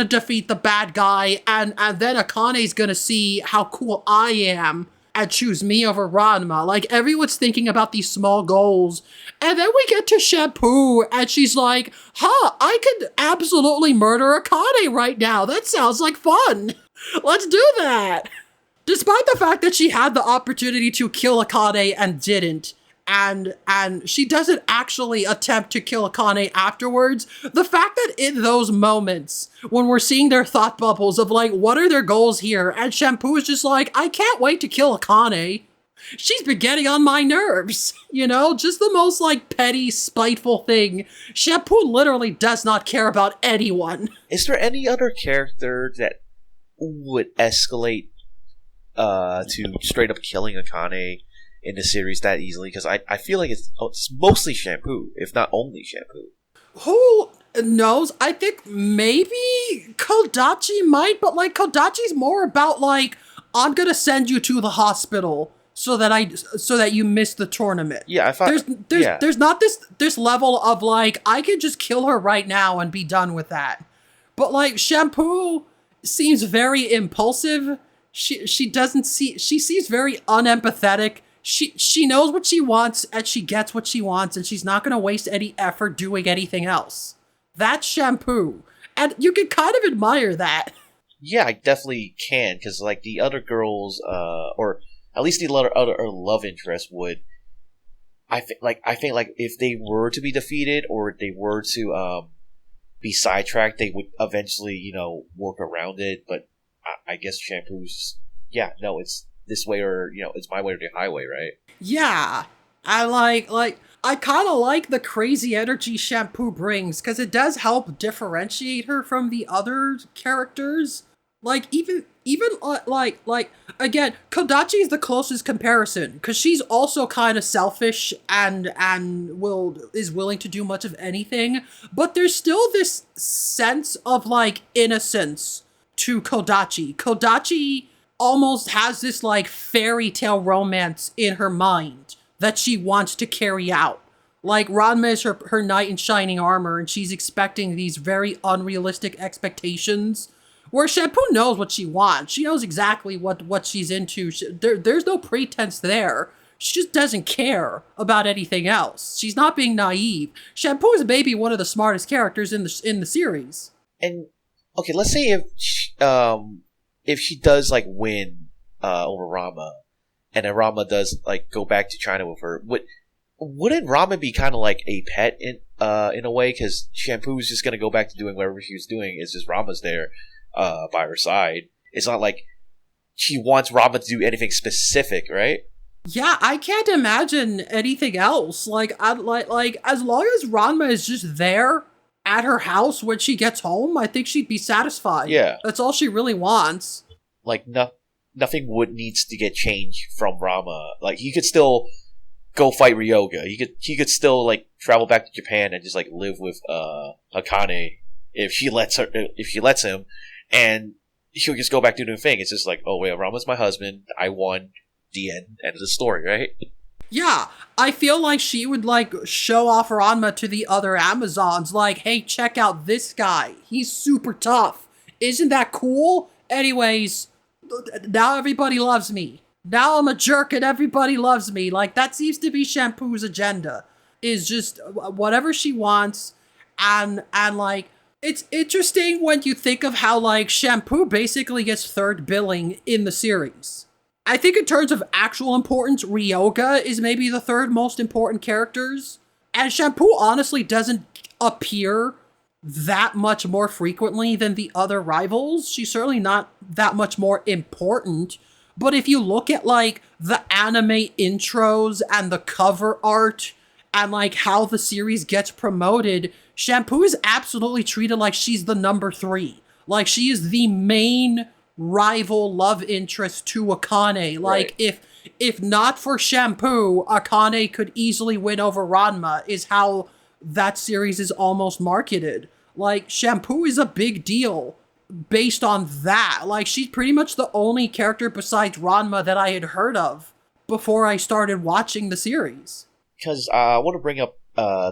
defeat the bad guy, and then Akane's gonna see how cool I am and choose me over Ranma. Like, everyone's thinking about these small goals. And then we get to Shampoo, and she's like, I could absolutely murder Akane right now. That sounds like fun. Let's do that. Despite the fact that she had the opportunity to kill Akane and didn't, and she doesn't actually attempt to kill Akane afterwards, the fact that in those moments, when we're seeing their thought bubbles of like, what are their goals here? And Shampoo is just like, I can't wait to kill Akane. She's been getting on my nerves. You know, just the most like petty, spiteful thing. Shampoo literally does not care about anyone. Is there any other character that would escalate to straight up killing Akane in the series that easily? Because I feel like it's mostly Shampoo, if not only Shampoo. Who knows? I think maybe Kodachi might, but like Kodachi's more about like, I'm gonna send you to the hospital so that you miss the tournament. Yeah, I thought there's not this level of like, I could just kill her right now and be done with that. But like Shampoo seems very impulsive. She seems very unempathetic. She knows what she wants and she gets what she wants, and she's not going to waste any effort doing anything else. That's Shampoo. And you can kind of admire that. Yeah, I definitely can, because like the other girls, or at least the other love interest would, I think like if they were to be defeated or they were to be sidetracked, they would eventually, work around it. But I guess Shampoo's, it's this way, or it's my way or the highway, right? Yeah, I kind of like the crazy energy Shampoo brings, because it does help differentiate her from the other characters. Like, even again, Kodachi is the closest comparison, because she's also kind of selfish and is willing to do much of anything, but there's still this sense of, like, innocence to Kodachi. Kodachi almost has this, like, fairy tale romance in her mind that she wants to carry out. Like, Ranma is her knight in shining armor, and she's expecting these very unrealistic expectations, where Shampoo knows what she wants. She knows exactly what she's into. There's no pretense there. She just doesn't care about anything else. She's not being naive. Shampoo is maybe one of the smartest characters in the series. And okay, let's say if she does like win over Ranma, and then Ranma does like go back to China with her, wouldn't Ranma be kind of like a pet in a way? Because Shampoo's just gonna go back to doing whatever she was doing. It's just Ranma's there by her side. It's not like she wants Ranma to do anything specific, right? Yeah, I can't imagine anything else. Like as long as Ranma is just there at her house when she gets home, I think she'd be satisfied. Yeah, that's all she really wants. Like nothing needs to get changed from Ranma. Like he could still go fight Ryoga. He could still like travel back to Japan and just like live with Akane if she lets him, and she'll just go back to doing thing. It's just like, oh wait, Ranma's my husband. I won. The end of the story, right? Yeah, I feel like she would like show off Ranma to the other Amazons, like, hey, check out this guy. He's super tough. Isn't that cool? Anyways, now everybody loves me. Now I'm a jerk and everybody loves me. Like, that seems to be Shampoo's agenda. Is just whatever she wants, and like, it's interesting when you think of how like Shampoo basically gets third billing in the series. I think in terms of actual importance, Ryoga is maybe the third most important characters. And Shampoo honestly doesn't appear that much more frequently than the other rivals. She's certainly not that much more important. But if you look at like the anime intros and the cover art and like how the series gets promoted, Shampoo is absolutely treated like she's the number 3. Like she is the main rival love interest to Akane. Like Right. if not for Shampoo, Akane could easily win over Ranma, is how that series is almost marketed. Like Shampoo is a big deal based on that. Like she's pretty much the only character besides Ranma that I had heard of before I started watching the series. Because I want to bring up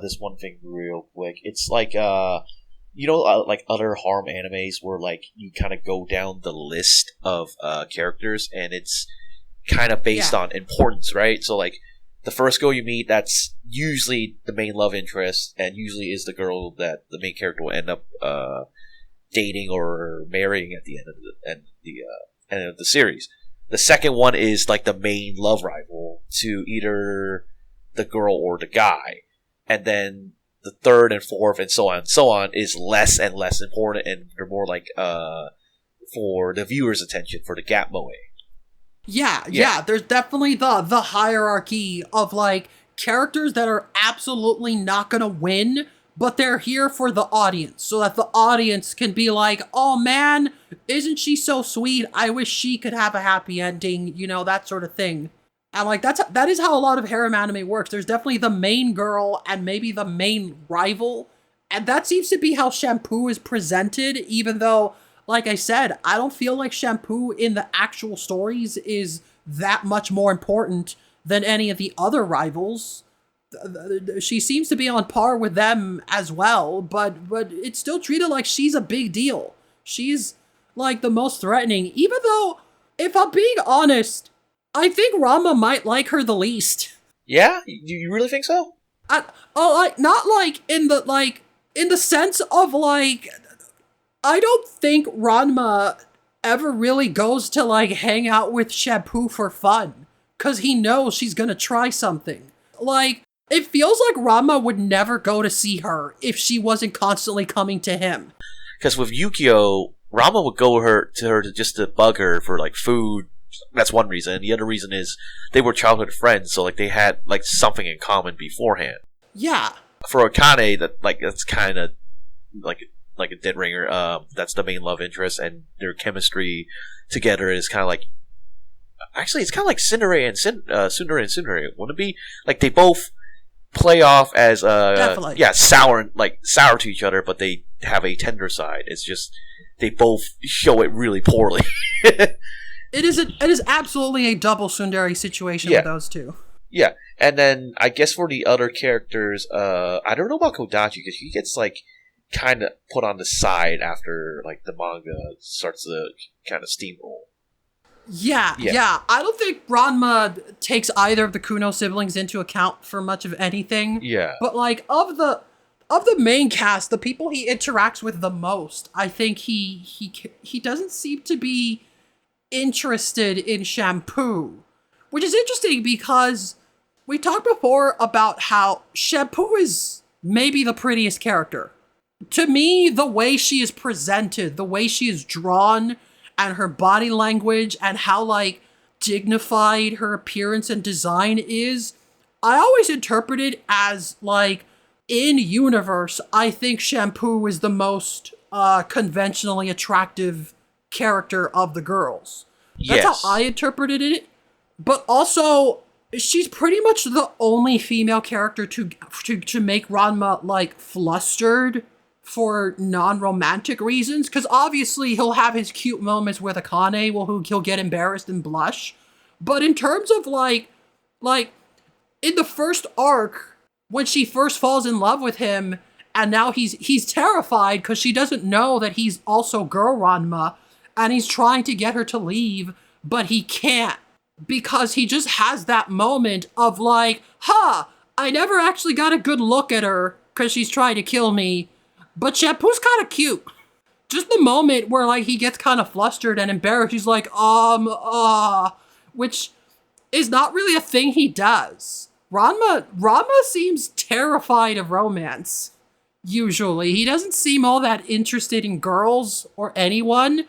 this one thing real quick. It's like like other harem animes where like you kind of go down the list of characters, and it's kind of based Yeah. on importance, right? So like the first girl you meet, that's usually the main love interest, and usually is the girl that the main character will end up dating or marrying at the end of the series. The second one is like the main love rival to either the girl or the guy, and then the third and fourth and so on is less and less important, and they're more like for the viewer's attention, for the gap moe. Yeah, there's definitely the hierarchy of like characters that are absolutely not gonna win, but they're here for the audience, so that the audience can be like, oh man, isn't she so sweet? I wish she could have a happy ending, that sort of thing. And like that is how a lot of harem anime works. There's definitely the main girl and maybe the main rival. And that seems to be how Shampoo is presented, even though, like I said, I don't feel like Shampoo in the actual stories is that much more important than any of the other rivals. She seems to be on par with them as well, but it's still treated like she's a big deal. She's like the most threatening, even though, if I'm being honest, I think Rama might like her the least. Yeah, you really think so? Not in the sense of like, I don't think Ranma ever really goes to like hang out with Shampoo for fun, cause he knows she's gonna try something. Like, it feels like Ranma would never go to see her if she wasn't constantly coming to him. Because with Yukio, Rama would go to her just to bug her for like food. That's one reason. The other reason is they were childhood friends, so like they had like something in common beforehand. Yeah. For Akane, that's kind of like a dead ringer. That's the main love interest, and their chemistry together is kind of like. Actually, it's kind of like Tsundere and Tsundere. Wouldn't it be like they both play off as Definitely. sour to each other, but they have a tender side. It's just they both show it really poorly. It is absolutely a double Sundari situation Yeah. with those two. Yeah, and then I guess for the other characters, I don't know about Kodachi because he gets like kind of put on the side after like the manga starts to kind of steamroll. Yeah. I don't think Ranma takes either of the Kuno siblings into account for much of anything. Yeah, But like of the main cast, the people he interacts with the most, I think he doesn't seem to be interested in Shampoo, which is interesting because we talked before about how Shampoo is maybe the prettiest character. To me, the way she is presented, the way she is drawn, and her body language, and how like dignified her appearance and design is, I always interpret it as like, in universe, I think Shampoo is the most conventionally attractive character of the girls. That's yes. how I interpreted it. But also, she's pretty much the only female character to make Ranma like flustered for non-romantic reasons. Because obviously he'll have his cute moments with Akane, he'll get embarrassed and blush. But in terms of like in the first arc, when she first falls in love with him, and now he's terrified because she doesn't know that he's also girl Ranma, and he's trying to get her to leave, but he can't, because he just has that moment of like, I never actually got a good look at her because she's trying to kill me, but Shampoo's kind of cute. Just the moment where like he gets kind of flustered and embarrassed, he's like, which is not really a thing he does. Ranma seems terrified of romance. Usually, he doesn't seem all that interested in girls or anyone.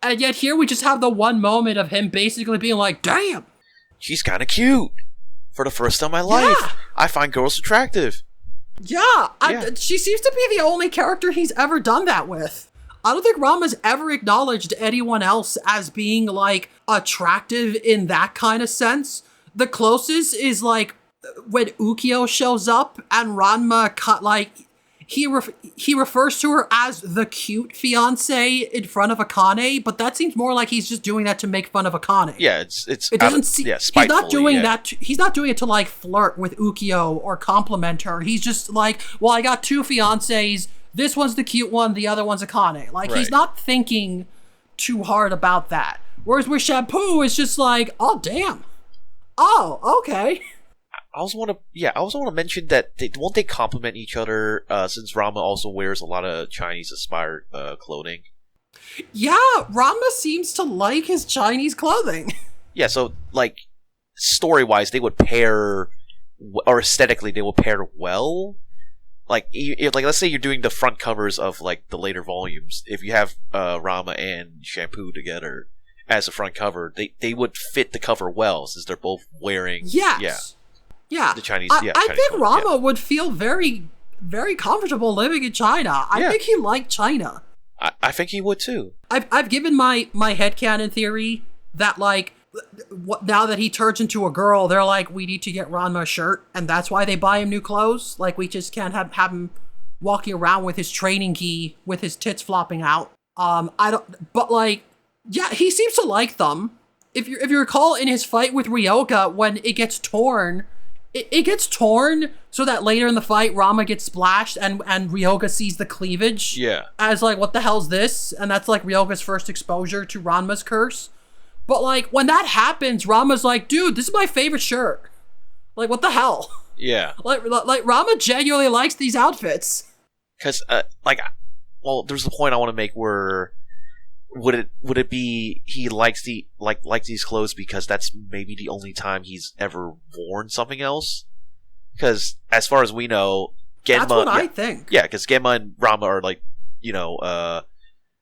And yet here we just have the one moment of him basically being like, damn! She's kind of cute. For the first time in my life, I find girls attractive. Yeah, she seems to be the only character he's ever done that with. I don't think Ranma's ever acknowledged anyone else as being, like, attractive in that kind of sense. The closest is, like, when Ukyo shows up and Ranma he refers to her as the cute fiancé in front of Akane, but that seems more like he's just doing that to make fun of Akane. Yeah, it doesn't seem he's not doing that. He's not doing it to like flirt with Ukyo or compliment her. He's just like, well, I got two fiancés. This one's the cute one. The other one's Akane. Like he's not thinking too hard about that. Whereas with Shampoo, it's just like, oh damn, oh okay. I also want to mention that won't they complement each other since Ranma also wears a lot of Chinese-inspired clothing. Yeah, Ranma seems to like his Chinese clothing. Yeah, so, like, story-wise, they would pair, or aesthetically, they would pair well. Like, let's say you're doing the front covers of, like, the later volumes. If you have Ranma and Shampoo together as a front cover, they would fit the cover well, since they're both wearing... Yes. Yeah. The Chinese... I Chinese think clothing, Ranma would feel very, very comfortable living in China. I think he liked China. I think he would too. I've given my headcanon theory that, like, now that he turns into a girl, they're like, we need to get Ranma a shirt, and that's why they buy him new clothes. Like, we just can't have him walking around with his training gi with his tits flopping out. But like, yeah, he seems to like them. If you recall in his fight with Ryoga, when it gets torn, it gets torn so that later in the fight, Ranma gets splashed and Ryoga sees the cleavage. Yeah. As like, what the hell's this? And that's like Ryoga's first exposure to Ranma's curse. But like, when that happens, Ranma's like, dude, this is my favorite shirt. Like, what the hell? Yeah. Like Ranma genuinely likes these outfits. Because, there's a point I want to make where... Would it be he likes these clothes because that's maybe the only time he's ever worn something else? Because as far as we know, Genma... That's what I think. Yeah, because Genma and Ranma are like,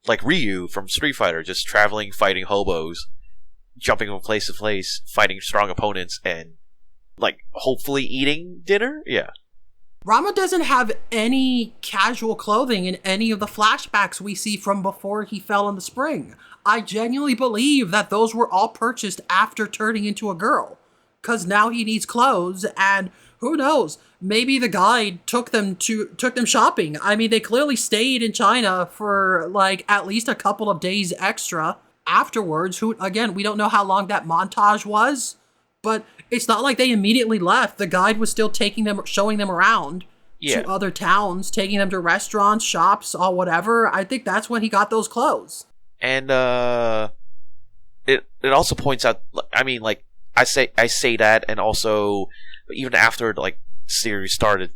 like Ryu from Street Fighter, just traveling, fighting hobos, jumping from place to place, fighting strong opponents, and, like, hopefully eating dinner? Yeah. Ranma doesn't have any casual clothing in any of the flashbacks we see from before he fell in the spring. I genuinely believe that those were all purchased after turning into a girl. Because now he needs clothes, and who knows, maybe the guide took them shopping. I mean, they clearly stayed in China for, like, at least a couple of days extra afterwards. Again, we don't know how long that montage was, but it's not like they immediately left. The guide was still showing them around to other towns, taking them to restaurants, shops, or whatever. I think that's when he got those clothes. And it also points out, I mean, like, I say that, and also even after like series starts,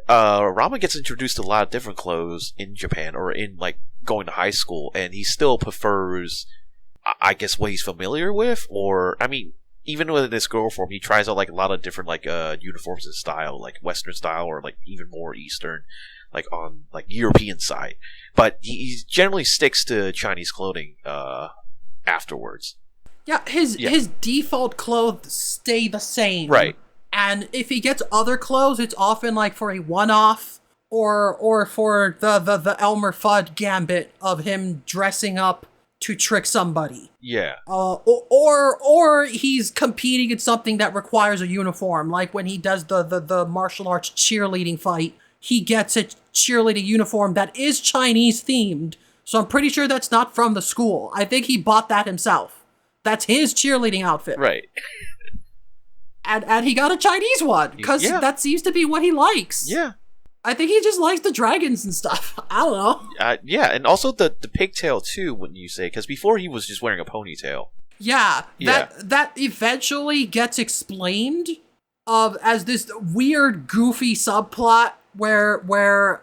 Ranma gets introduced to a lot of different clothes in Japan or in like going to high school, and he still prefers, I guess, what he's familiar with. Or I mean, even with this girl form, he tries out like a lot of different like uniforms and style, like Western style or like even more Eastern, like on like European side. But he generally sticks to Chinese clothing afterwards. Yeah, his default clothes stay the same. Right. And if he gets other clothes, it's often like for a one-off or for the Elmer Fudd gambit of him dressing up to trick somebody. Yeah. Or he's competing in something that requires a uniform, like when he does the martial arts cheerleading fight, he gets a cheerleading uniform that is Chinese themed. So I'm pretty sure that's not from the school. I think he bought that himself. That's his cheerleading outfit. Right. And he got a Chinese one, because that seems to be what he likes. Yeah. I think he just likes the dragons and stuff. I don't know. Yeah, and also the pigtail too, wouldn't you say? Because before he was just wearing a ponytail. Yeah, that eventually gets explained as this weird, goofy subplot where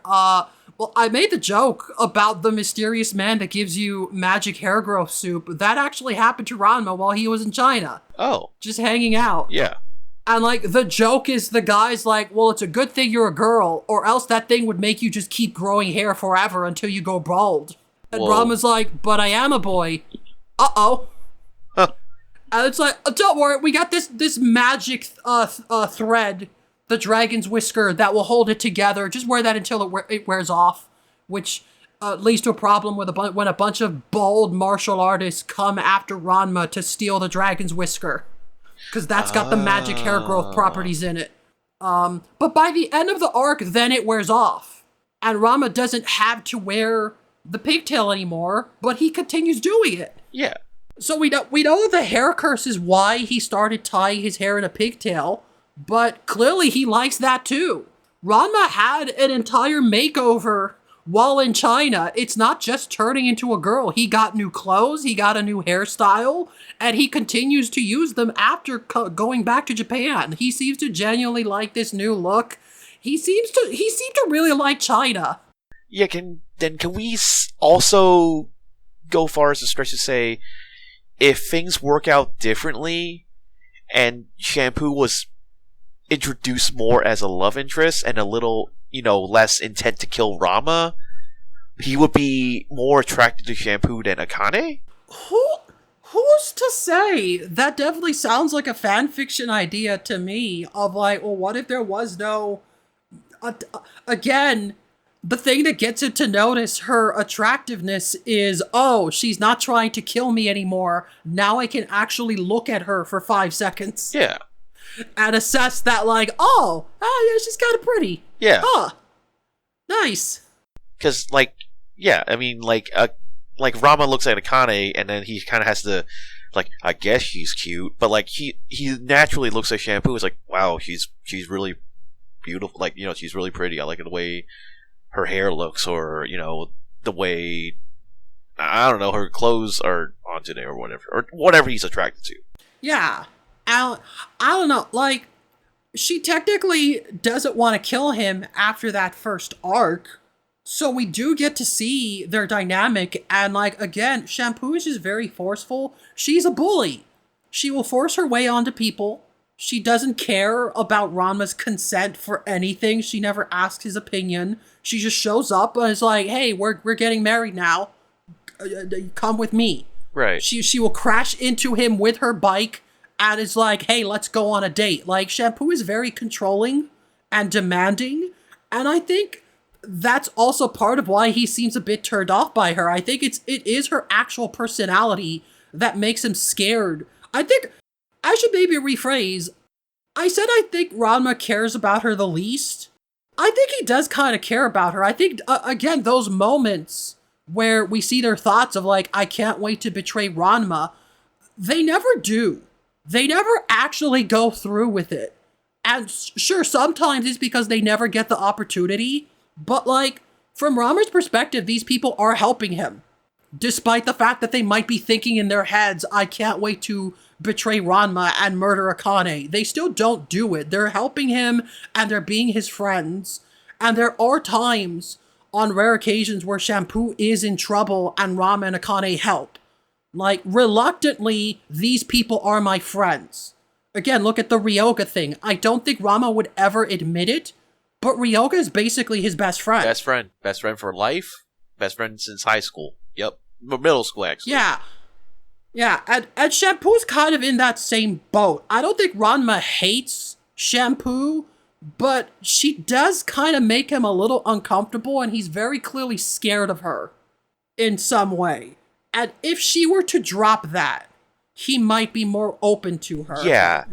Well, I made the joke about the mysterious man that gives you magic hair growth soup. That actually happened to Ranma while he was in China. Oh. Just hanging out. Yeah. And, like, the joke is the guy's like, well, it's a good thing you're a girl, or else that thing would make you just keep growing hair forever until you go bald. And Ranma's like, but I am a boy. Uh-oh. Huh. And it's like, don't worry, we got this magic thread, the dragon's whisker, that will hold it together. Just wear that until it wears off, which leads to a problem with when a bunch of bald martial artists come after Ranma to steal the dragon's whisker. Because that's got the magic hair growth properties in it. But by the end of the arc, then it wears off. And Ranma doesn't have to wear the pigtail anymore, but he continues doing it. Yeah. So we know the hair curse is why he started tying his hair in a pigtail, but clearly he likes that too. Ranma had an entire makeover while in China. It's not just turning into a girl. He got new clothes, he got a new hairstyle, and he continues to use them after going back to Japan. He seems to genuinely like this new look. He seemed to really like China. Yeah, can we also go far as to stretch to say, if things work out differently and Shampoo was introduced more as a love interest and a little, less intent to kill Ranma, he would be more attracted to Shampoo than Akane? Who's to say? That definitely sounds like a fan fiction idea to me of like, well, what if there was no... again... The thing that gets him to notice her attractiveness is, oh, she's not trying to kill me anymore. Now I can actually look at her for 5 seconds. Yeah. And assess that, like, yeah, she's kind of pretty. Yeah. Huh. Nice. Because, Ranma looks at Akane, and then he kind of has to, I guess she's cute, but, he naturally looks at Shampoo, is like, wow, she's really beautiful, she's really pretty. I like the way her hair looks, or the way, I don't know, her clothes are on today, or whatever he's attracted to. Yeah, I don't know. She technically doesn't want to kill him after that first arc, so we do get to see their dynamic. And again, Shampoo is just very forceful. She's a bully. She will force her way onto people. She doesn't care about Ranma's consent for anything. She never asks his opinion. She just shows up and is like, hey, we're getting married now. Come with me. Right. She will crash into him with her bike and is like, hey, let's go on a date. Shampoo is very controlling and demanding. And I think that's also part of why he seems a bit turned off by her. I think it is her actual personality that makes him scared. I think I should maybe rephrase. I said I think Ranma cares about her the least. I think he does kind of care about her. I think, again, those moments where we see their thoughts of I can't wait to betray Ranma, they never do. They never actually go through with it. And sure, sometimes it's because they never get the opportunity, but from Ranma's perspective, these people are helping him. Despite the fact that they might be thinking in their heads, I can't wait to betray Ranma and murder Akane. They still don't do it. They're helping him and they're being his friends. And there are times, on rare occasions, where Shampoo is in trouble and Ranma and Akane help. Reluctantly, these people are my friends. Again, look at the Ryoga thing. I don't think Ranma would ever admit it, but Ryoga is basically his best friend. Best friend. Best friend for life. Best friend since high school. Yep. Middle school, actually. Yeah. Yeah, and Shampoo's kind of in that same boat. I don't think Ranma hates Shampoo, but she does kind of make him a little uncomfortable, and he's very clearly scared of her in some way. And if she were to drop that, he might be more open to her. Yeah,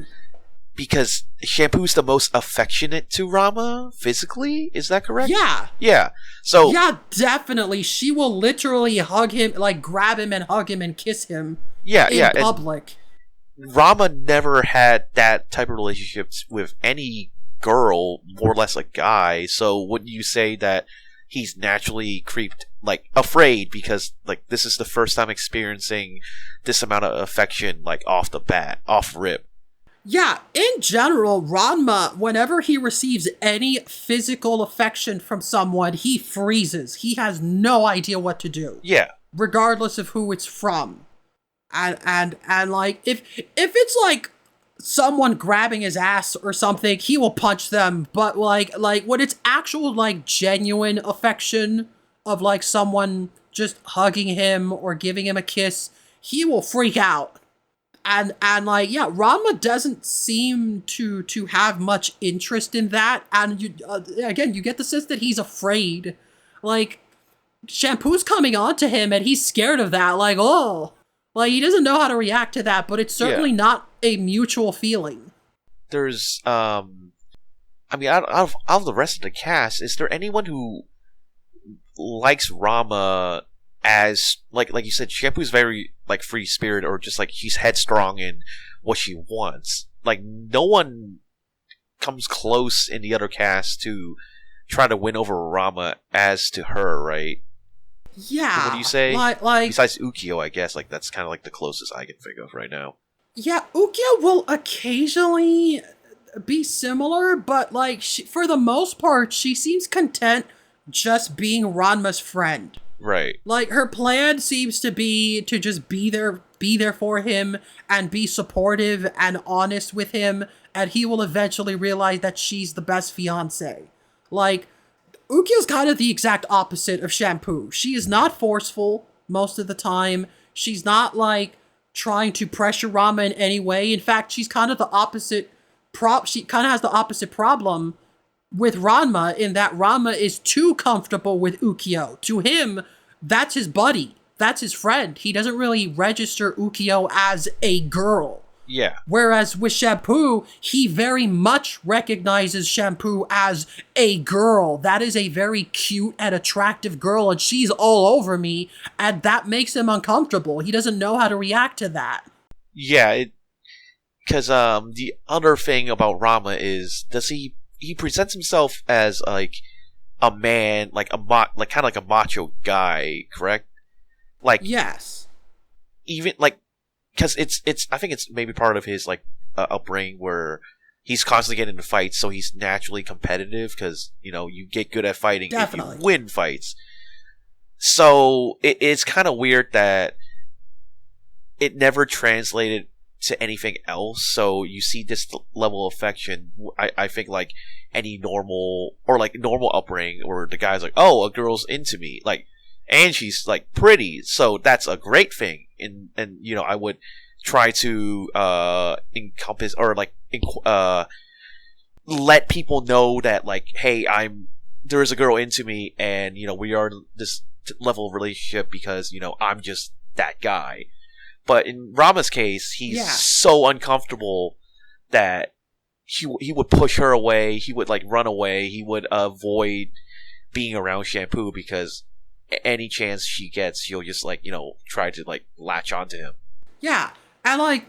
because Shampoo's the most affectionate to Ranma physically. Is that correct? Yeah. Yeah. So yeah, definitely. She will literally hug him, grab him and hug him and kiss him. In public. Ranma never had that type of relationships with any girl, more or less a guy. So wouldn't you say that he's naturally creeped, afraid, because this is the first time experiencing this amount of affection, off the bat, off rip? Yeah, in general, Ranma, whenever he receives any physical affection from someone, he freezes. He has no idea what to do, Yeah, regardless of who it's from. And like if it's like someone grabbing his ass or something, he will punch them. But like when it's actual like genuine affection of like someone just hugging him or giving him a kiss, he will freak out. And like yeah, Ranma doesn't seem to have much interest in that. And you again, you get the sense that he's afraid. Like Shampoo's coming on to him and he's scared of that. Like, oh, like he doesn't know how to react to that, but it's yeah. certainly not a mutual feeling. There's I mean, out of the rest of the cast, is there anyone who likes Rama as like you said, Shampoo's very like free spirit, or just like she's headstrong in what she wants. Like no one comes close in the other cast to try to win over Rama as to her, right? What do you Yeah, say? like Besides Ukyo, I guess like that's kind of like the closest I can think of right now. yeah, Ukya will occasionally be similar, but like for the most part, she seems content just being Ranma's friend. Right. Like her plan seems to be to just be there for him and be supportive and honest with him, and he will eventually realize that she's the best fiance. Like Ukyo's kind of the exact opposite of Shampoo. She is not forceful most of the time. She's not like trying to pressure Rama in any way. In fact, she's kind of the opposite she kind of has the opposite problem with Ranma in that Ranma is too comfortable with Ukyo. To him, that's his buddy. That's his friend. He doesn't really register Ukyo as a girl. Yeah. Whereas with Shampoo, he very much recognizes Shampoo as a girl. That is a very cute and attractive girl, and she's all over me, and that makes him uncomfortable. He doesn't know how to react to that. Yeah. Because the other thing about Rama is, does he presents himself as like a man, like like kind of like a macho guy, correct? Like Yes. even like because it's I think it's maybe part of his like upbringing where he's constantly getting into fights, so he's naturally competitive because you get good at fighting if you Definitely. win fights. So it's kind of weird that it never translated to anything else. So you see this level of affection. I think like any normal or like normal upbringing, where the guy's like, oh, a girl's into me, like, and she's like pretty, so that's a great thing. And I would try to encompass or like let people know that like, hey, there is a girl into me, and we are in this level of relationship because I'm just that guy. But in Rama's case, he's Yeah. so uncomfortable that he would push her away. He would like run away. He would avoid being around Shampoo because any chance she gets, she'll just like try to like latch onto him. Yeah. And like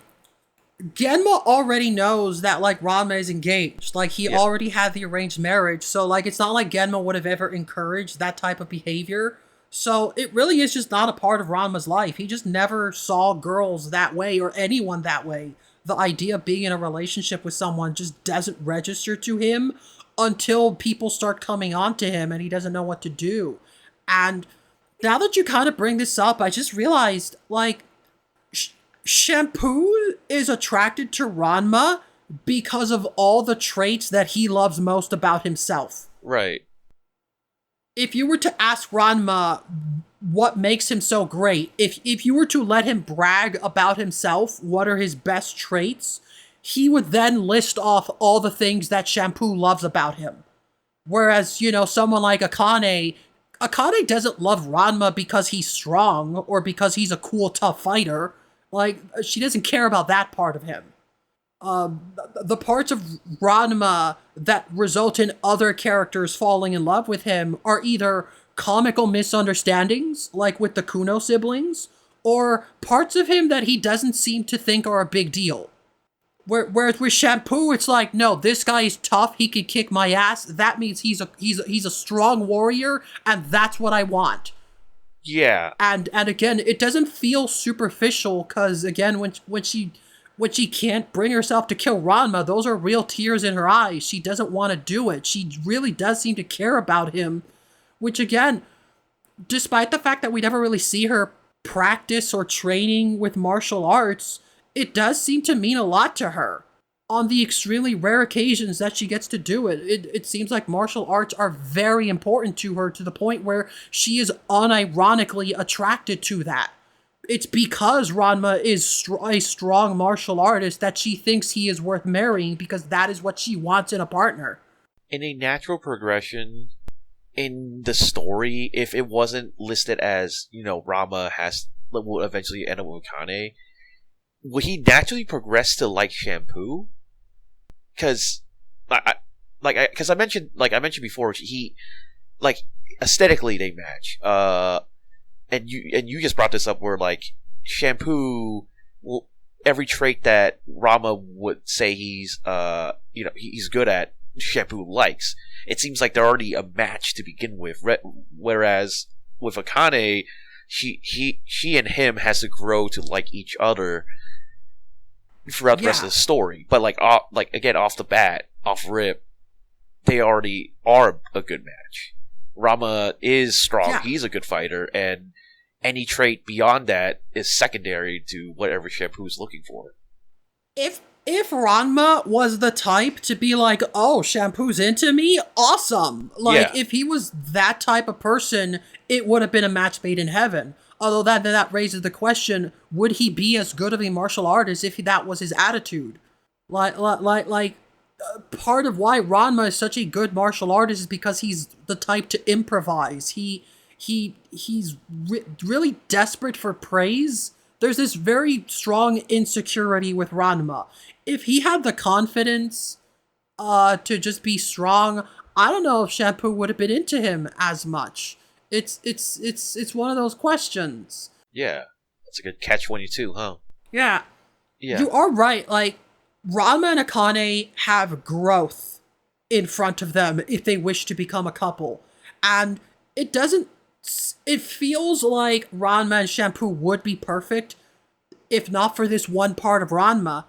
Genma already knows that like Ranma is engaged. Like he Yeah. already had the arranged marriage. So like it's not like Genma would have ever encouraged that type of behavior. So it really is just not a part of Ranma's life. He just never saw girls that way or anyone that way. The idea of being in a relationship with someone just doesn't register to him until people start coming on to him and he doesn't know what to do. And now that you kind of bring this up, I just realized like Shampoo is attracted to Ranma because of all the traits that he loves most about himself. Right. If you were to ask Ranma what makes him so great, if you were to let him brag about himself, what are his best traits, he would then list off all the things that Shampoo loves about him. Whereas, someone like Akane doesn't love Ranma because he's strong or because he's a cool, tough fighter. Like, she doesn't care about that part of him. The parts of Ranma that result in other characters falling in love with him are either comical misunderstandings, like with the Kuno siblings, or parts of him that he doesn't seem to think are a big deal. Whereas with Shampoo, it's like, no, this guy is tough. He can kick my ass. That means he's a strong warrior, and that's what I want. Yeah. And again, it doesn't feel superficial because again, when she when she can't bring herself to kill Ranma, those are real tears in her eyes. She doesn't want to do it. She really does seem to care about him, which again, despite the fact that we never really see her practice or training with martial arts, it does seem to mean a lot to her. On the extremely rare occasions that she gets to do it, it seems like martial arts are very important to her, to the point where she is unironically attracted to that. It's because Ranma is a strong martial artist that she thinks he is worth marrying, because that is what she wants in a partner. In a natural progression in the story, if it wasn't listed as, Rama will eventually end up with Kane, would he naturally progress to like Shampoo? Because, I mentioned before, he, aesthetically they match. And you just brought this up where Shampoo, every trait that Rama would say he's good at, Shampoo likes. It seems like they're already a match to begin with. Whereas with Akane, she and him has to grow to like each other throughout the rest of the story. But again, off the bat, off rip, they already are a good match. Rama is strong. Yeah. He's a good fighter, and any trait beyond that is secondary to whatever Shampoo's looking for. If Ranma was the type to be like, oh, Shampoo's into me, awesome. If he was that type of person, it would have been a match made in heaven. Although that raises the question, would he be as good of a martial artist if that was his attitude? Part of why Ranma is such a good martial artist is because he's the type to improvise. He's really desperate for praise. There's this very strong insecurity with Ranma. If he had the confidence to just be strong, I don't know if Shampoo would have been into him as much. It's one of those questions. Yeah, that's a good catch-22, huh? Yeah. You are right. Ranma and Akane have growth in front of them if they wish to become a couple, and it feels like Ranma and Shampoo would be perfect if not for this one part of Ranma.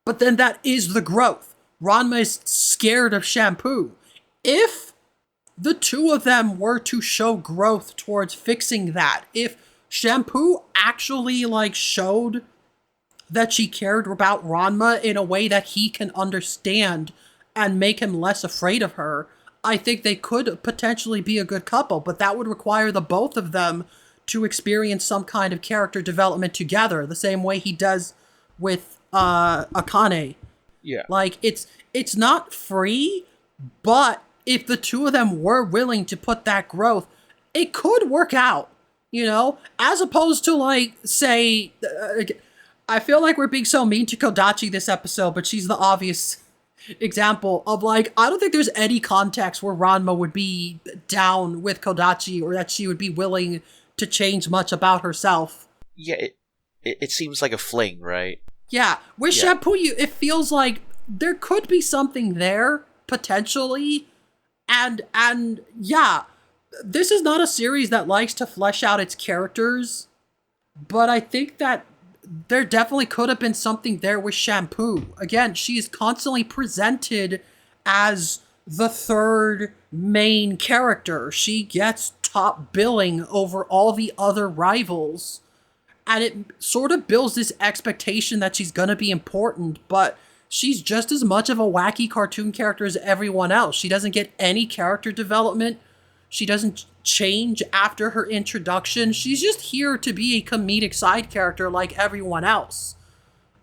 But then that is the growth. Ranma is scared of Shampoo. If the two of them were to show growth towards fixing that, if Shampoo actually showed that she cared about Ranma in a way that he can understand and make him less afraid of her, I think they could potentially be a good couple, but that would require the both of them to experience some kind of character development together, the same way he does with Akane. Yeah. It's not free, but if the two of them were willing to put that growth, it could work out, as opposed to say, I feel like we're being so mean to Kodachi this episode, but she's the obvious example of I don't think there's any context where Ranma would be down with Kodachi or that she would be willing to change much about herself. Yeah, it seems like a fling, right? Yeah, with Shampoo, it feels like there could be something there, potentially, and yeah, this is not a series that likes to flesh out its characters, but I think that there definitely could have been something there with Shampoo. Again, she is constantly presented as the third main character. She gets top billing over all the other rivals, and it sort of builds this expectation that she's gonna be important, but she's just as much of a wacky cartoon character as everyone else. She doesn't get any character development. She doesn't change after her introduction. She's just here to be a comedic side character like everyone else.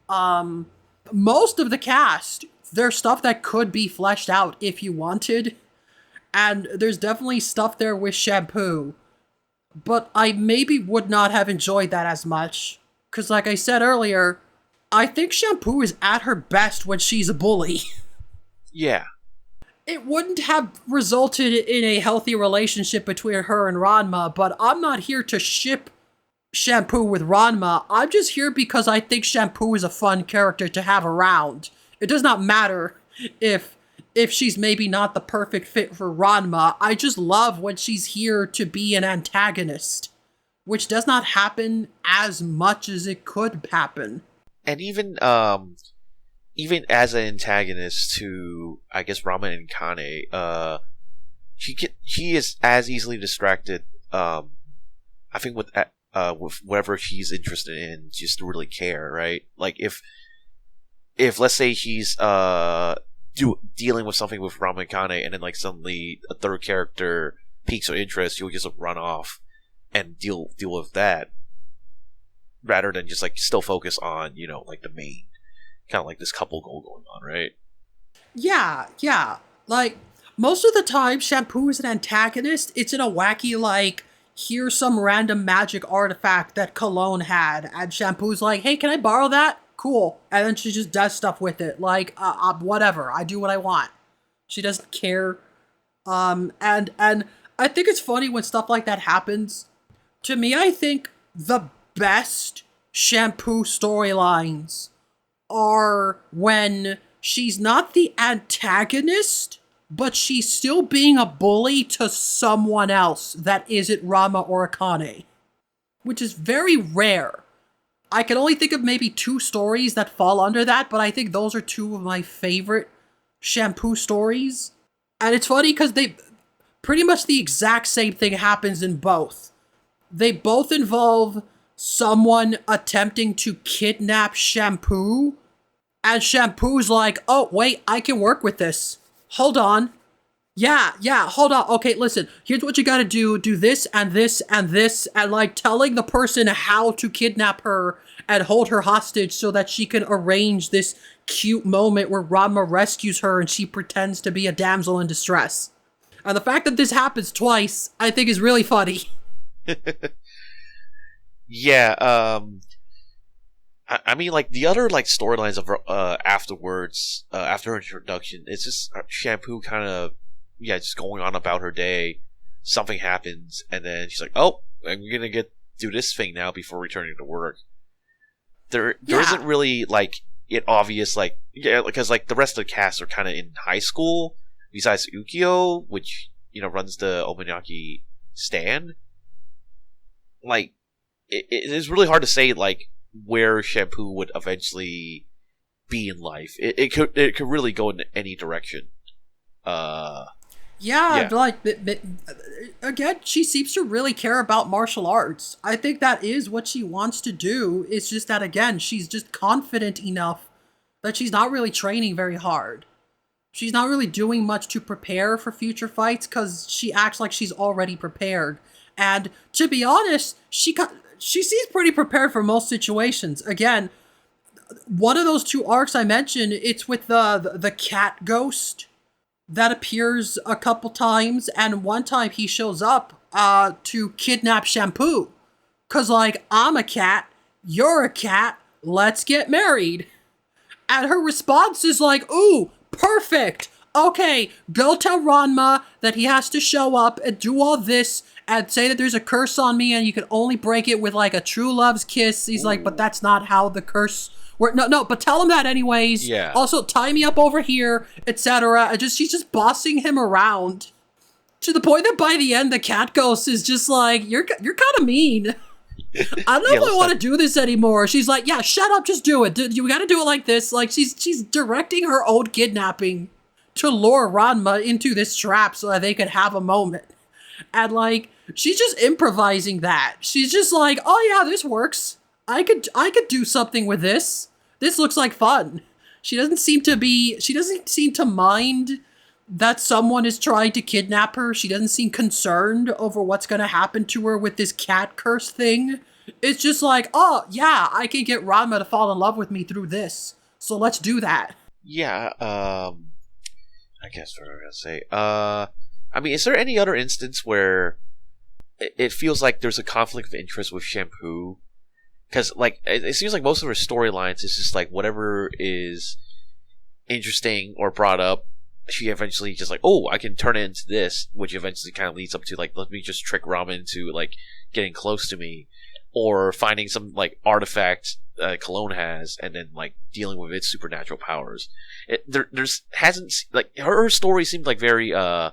Most of the cast, there's stuff that could be fleshed out if you wanted, and there's definitely stuff there with Shampoo, but I maybe would not have enjoyed that as much, because like I said earlier, I think Shampoo is at her best when she's a bully. Yeah. It wouldn't have resulted in a healthy relationship between her and Ranma, but I'm not here to ship Shampoo with Ranma. I'm just here because I think Shampoo is a fun character to have around. It does not matter if she's maybe not the perfect fit for Ranma. I just love when she's here to be an antagonist, which does not happen as much as it could happen. and even as an antagonist to, I guess, Ramen and Kane, she is as easily distracted. I think with whatever she's interested in, just to really care, right? Like if let's say she's dealing with something with Ramen and Kane, and then like suddenly a third character piques her interest, you'll just run off and deal with that, rather than just like still focus on like the main kind of like this couple goal going on, right? Yeah, yeah. Like, most of the time, Shampoo is an antagonist. It's in a wacky, like, here's some random magic artifact that Cologne had, and Shampoo's like, hey, can I borrow that? Cool. And then she just does stuff with it. Like, whatever. I do what I want. She doesn't care. And I think it's funny when stuff like that happens. To me, I think the best Shampoo storylines are when she's not the antagonist, but she's still being a bully to someone else that isn't Ranma or Akane, which is very rare. I can only think of maybe 2 stories that fall under that, but I think those are 2 of my favorite Shampoo stories. And it's funny because they pretty much the exact same thing happens in both. They both involve someone attempting to kidnap Shampoo, and Shampoo's like, oh, wait, I can work with this. Hold on. Yeah, hold on. Okay, listen, here's what you gotta do. Do this and this and this, and like telling the person how to kidnap her and hold her hostage so that she can arrange this cute moment where Ranma rescues her and she pretends to be a damsel in distress. And the fact that this happens twice, I think is really funny. Yeah, I mean, like the other like storylines of afterwards, after her introduction, it's just Shampoo kind of just going on about her day. Something happens, and then she's like, "Oh, I'm gonna do this thing now before returning to work." There isn't really like it obvious because like the rest of the cast are kind of in high school, besides Ukyo, which runs the Omanaki stand. Like it is really hard to say like where Shampoo would eventually be in life. It could really go in any direction. Yeah, like, again, she seems to really care about martial arts. I think that is what she wants to do. It's just that, again, she's just confident enough that she's not really training very hard. She's not really doing much to prepare for future fights because she acts like she's already prepared. And to be honest, she seems pretty prepared for most situations. Again, one of those 2 arcs I mentioned, it's with the cat ghost that appears a couple times, and one time he shows up to kidnap Shampoo. Cause like, I'm a cat, you're a cat, let's get married. And her response is like, ooh, perfect. Okay, go tell Ranma that he has to show up and do all this and say that there's a curse on me and you can only break it with like a true love's kiss. He's like, but that's not how the curse works. No, but tell him that anyways. Yeah. Also, tie me up over here, etc. She's just bossing him around to the point that by the end, the cat ghost is just like, you're kind of mean. I don't know if I want to do this anymore. She's like, yeah, shut up, just do it. You gotta do it like this. Like, she's directing her own kidnapping to lure Ranma into this trap so that they could have a moment. And like, she's just improvising that. She's just like, oh yeah, this works. I could do something with this. This looks like fun. She doesn't seem to mind that someone is trying to kidnap her. She doesn't seem concerned over what's going to happen to her with this cat curse thing. It's just like, oh, yeah, I can get Ranma to fall in love with me through this. So let's do that. Yeah, I guess what I'm going to say. I mean, is there any other instance where it feels like there's a conflict of interest with Shampoo? Because, like, it seems like most of her storylines is just, like, whatever is interesting or brought up, she eventually just like, oh, I can turn it into this, which eventually kind of leads up to, like, let me just trick Ramen into, like, getting close to me, or finding some, like, artifact Cologne has, and then, like, dealing with its supernatural powers. There's hasn't, like, her story seemed, like, very, I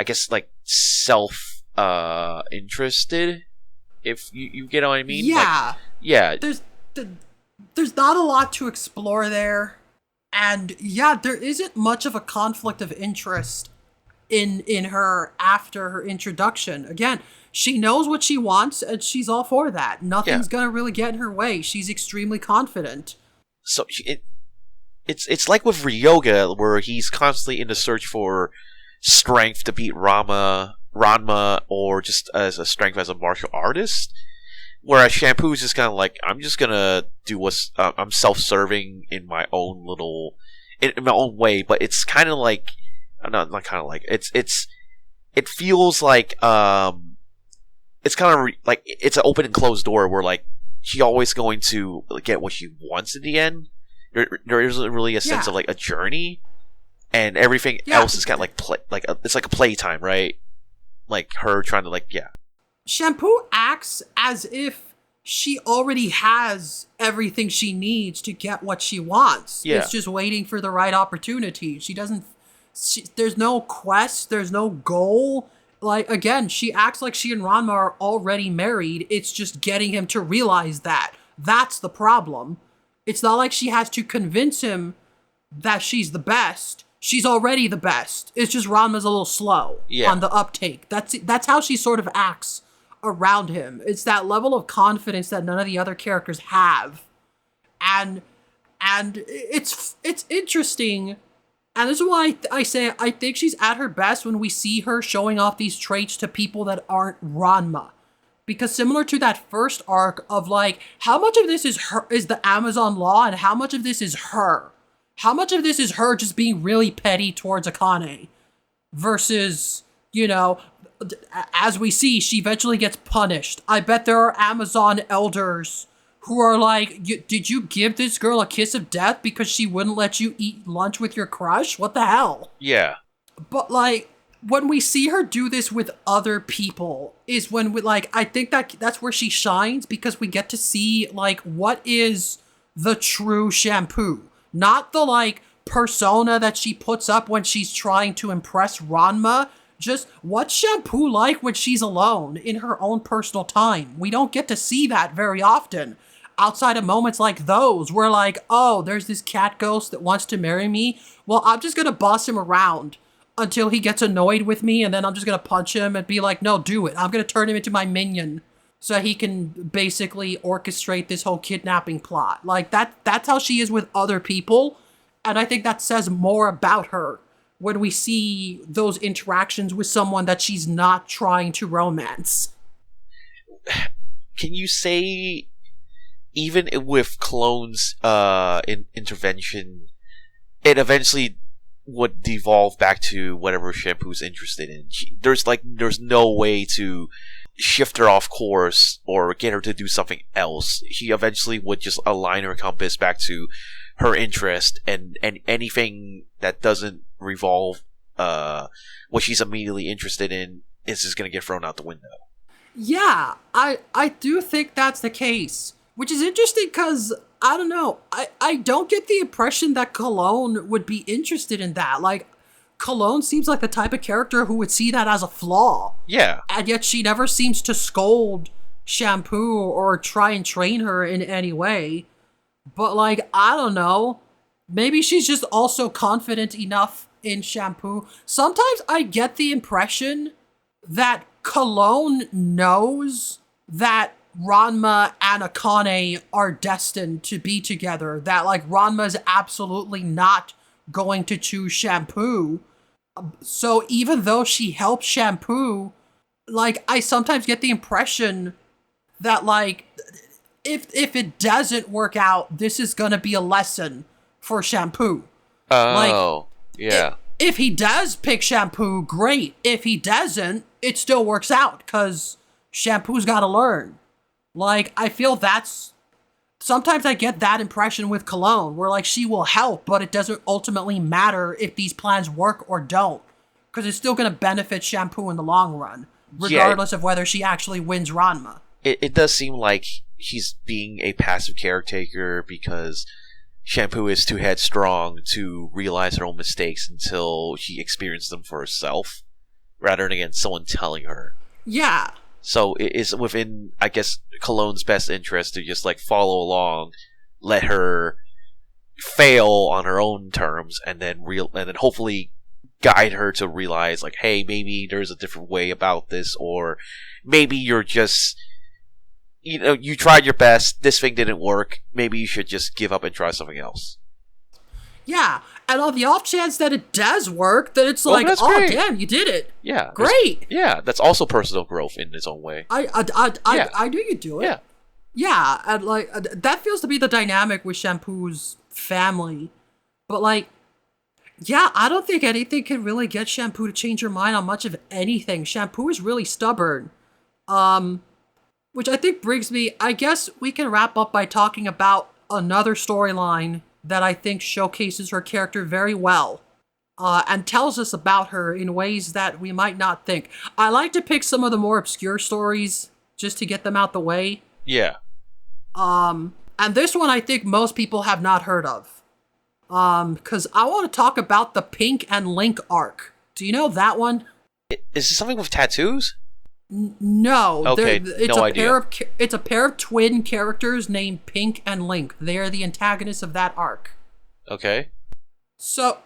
guess, like, interested, if you get what I mean? Yeah. Like, yeah. There's There's not a lot to explore there. And yeah, there isn't much of a conflict of interest in her after her introduction. Again, she knows what she wants and she's all for that. Yeah. Nothing's gonna really get in her way. She's extremely confident. So it's like with Ryoga, where he's constantly in the search for strength to beat Ranma, or just as a strength as a martial artist. Whereas Shampoo is just kind of like, I'm just gonna do what's I'm self-serving in my own little, in my own way. But it's kind of like, not kind of like, it feels like it's kind of like it's an open and closed door where like she always going to get what she wants in the end. There isn't really a sense of like a journey, and everything else is kind of like it's like a playtime, right? Like her trying to Shampoo acts as if she already has everything she needs to get what she wants. Yeah. It's just waiting for the right opportunity. There's no quest, there's no goal. Like, again, she acts like she and Ranma are already married. It's just getting him to realize that. That's the problem. It's not like she has to convince him that she's the best. She's already the best. It's just Ranma's a little slow on the uptake. That's how she sort of acts around him. It's that level of confidence that none of the other characters have. And it's interesting. And this is why I say I think she's at her best when we see her showing off these traits to people that aren't Ranma. Because similar to that first arc of like, how much of this is the Amazon law and how much of this is her? How much of this is her just being really petty towards Akane? Versus, as we see, she eventually gets punished. I bet there are Amazon elders who are like, did you give this girl a kiss of death because she wouldn't let you eat lunch with your crush? What the hell? Yeah. But like, when we see her do this with other people is when I think that's where she shines, because we get to see like what is the true Shampoo. Not the like persona that she puts up when she's trying to impress Ranma. Just what's Shampoo like when she's alone in her own personal time. We don't get to see that very often. Outside of moments like those, where like, oh, there's this cat ghost that wants to marry me. Well, I'm just gonna boss him around until he gets annoyed with me, and then I'm just gonna punch him and be like, no, do it. I'm gonna turn him into my minion so he can basically orchestrate this whole kidnapping plot. Like, that's how she is with other people, and I think that says more about her when we see those interactions with someone that she's not trying to romance. Can you say, even with Clone's intervention, it eventually would devolve back to whatever Shampoo's interested in? There's no way to shift her off course or get her to do something else. She eventually would just align her compass back to her interest, and anything that doesn't revolve what she's immediately interested in is just going to get thrown out the window. Yeah, I do think that's the case. Which is interesting because, I don't know, I don't get the impression that Cologne would be interested in that. Like, Cologne seems like the type of character who would see that as a flaw. Yeah. And yet she never seems to scold Shampoo or try and train her in any way. But like, I don't know, maybe she's just also confident enough in Shampoo. Sometimes I get the impression that Cologne knows that Ranma and Akane are destined to be together. That like Ranma's absolutely not going to choose Shampoo. So even though she helps Shampoo, like I sometimes get the impression that like if it doesn't work out, this is gonna be a lesson for Shampoo. Oh, yeah. If he does pick Shampoo, great. If he doesn't, it still works out because Shampoo's got to learn. Like, I feel that's... Sometimes I get that impression with Cologne, where, like, she will help, but it doesn't ultimately matter if these plans work or don't. Because it's still going to benefit Shampoo in the long run, regardless of whether she actually wins Ranma. It does seem like she's being a passive caretaker because Shampoo is too headstrong to realize her own mistakes until she experienced them for herself, rather than, again, someone telling her. Yeah. So it is within, I guess, Cologne's best interest to just, like, follow along let her fail on her own terms, and then hopefully guide her to realize, like, hey, maybe there's a different way about this, or maybe you're just, you tried your best, this thing didn't work, maybe you should just give up and try something else. Yeah, and on the off chance that it does work, then it's like, oh, great. damn, you did it. Yeah. Great. Yeah, that's also personal growth in its own way. I knew you'd do it. Yeah. Yeah, and like, that feels to be the dynamic with Shampoo's family. But like, yeah, I don't think anything can really get Shampoo to change her mind on much of anything. Shampoo is really stubborn. Which I think brings me, I guess we can wrap up by talking about another storyline that I think showcases her character very well. And tells us about her in ways that we might not think. I like to pick some of the more obscure stories just to get them out the way. Yeah. And this one I think most people have not heard of. Because I want to talk about the Pink and Link arc. Do you know that one? Is this something with tattoos? No. Okay, no idea. It's a pair of twin characters named Pink and Link. They're the antagonists of that arc. Okay. So,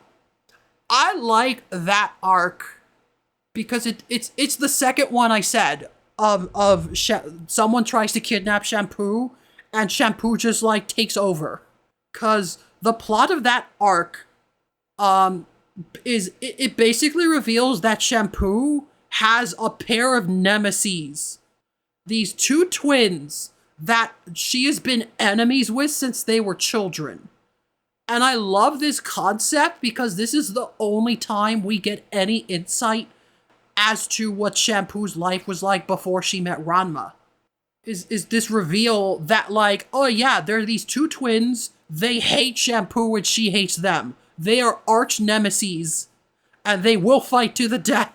I like that arc because it's the second one I said of someone tries to kidnap Shampoo and Shampoo just like takes over. Cause the plot of that arc is it basically reveals that Shampoo has a pair of nemeses. These two twins that she has been enemies with since they were children. And I love this concept because this is the only time we get any insight as to what Shampoo's life was like before she met Ranma. Is this reveal that like, oh yeah, there are these two twins, they hate Shampoo and she hates them. They are arch nemeses and they will fight to the death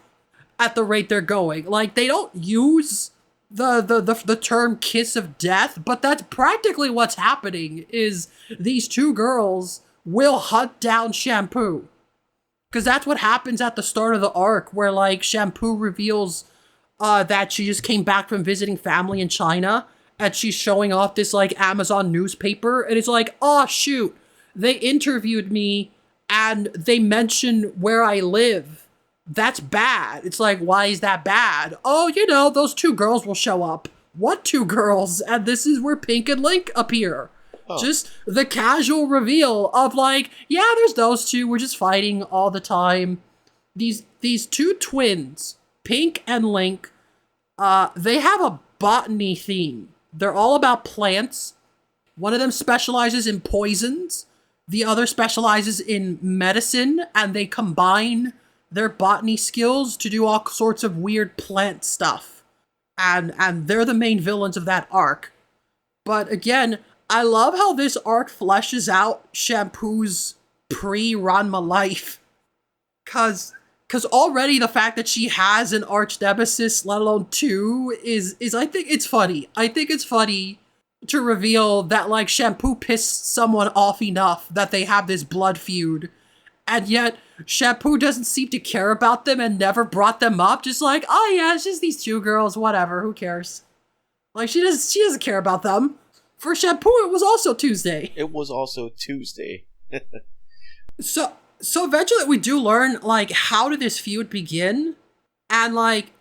at the rate they're going. Like, they don't use the term kiss of death, but that's practically what's happening, is these two girls will hunt down Shampoo. Because that's what happens at the start of the arc, where, like, Shampoo reveals that she just came back from visiting family in China, and she's showing off this, like, Amazon newspaper, and it's like, oh, shoot, they interviewed me, and they mentioned where I live. That's bad. It's like, why is that bad? Oh, you know, those two girls will show up. What two girls? And this is where Pink and Link appear. Oh. Just the casual reveal of like, yeah, there's those two. We're just fighting all the time. These two twins, Pink and Link, they have a botany theme. They're all about plants. One of them specializes in poisons. The other specializes in medicine, and they combine their botany skills to do all sorts of weird plant stuff. And they're the main villains of that arc. But again, I love how this arc fleshes out Shampoo's pre-Ranma life. Cause already the fact that she has an arch nemesis, let alone two, is I think it's funny. I think it's funny to reveal that, like, Shampoo pissed someone off enough that they have this blood feud. And yet, Shampoo doesn't seem to care about them and never brought them up. Just like, oh yeah, it's just these two girls, whatever, who cares? Like, she doesn't care about them. For Shampoo, it was also Tuesday. It was also Tuesday. So eventually we do learn, like, how did this feud begin? And, like,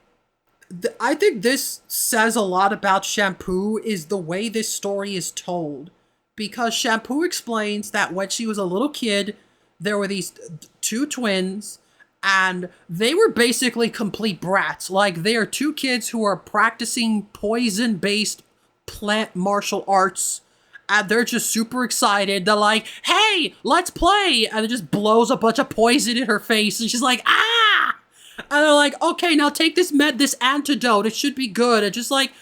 I think this says a lot about Shampoo, is the way this story is told. Because Shampoo explains that when she was a little kid, there were these two twins, and they were basically complete brats. Like, they are two kids who are practicing poison-based plant martial arts, and they're just super excited. They're like, hey, let's play! And it just blows a bunch of poison in her face, and she's like, ah! And they're like, okay, now take this antidote, it should be good. And just like,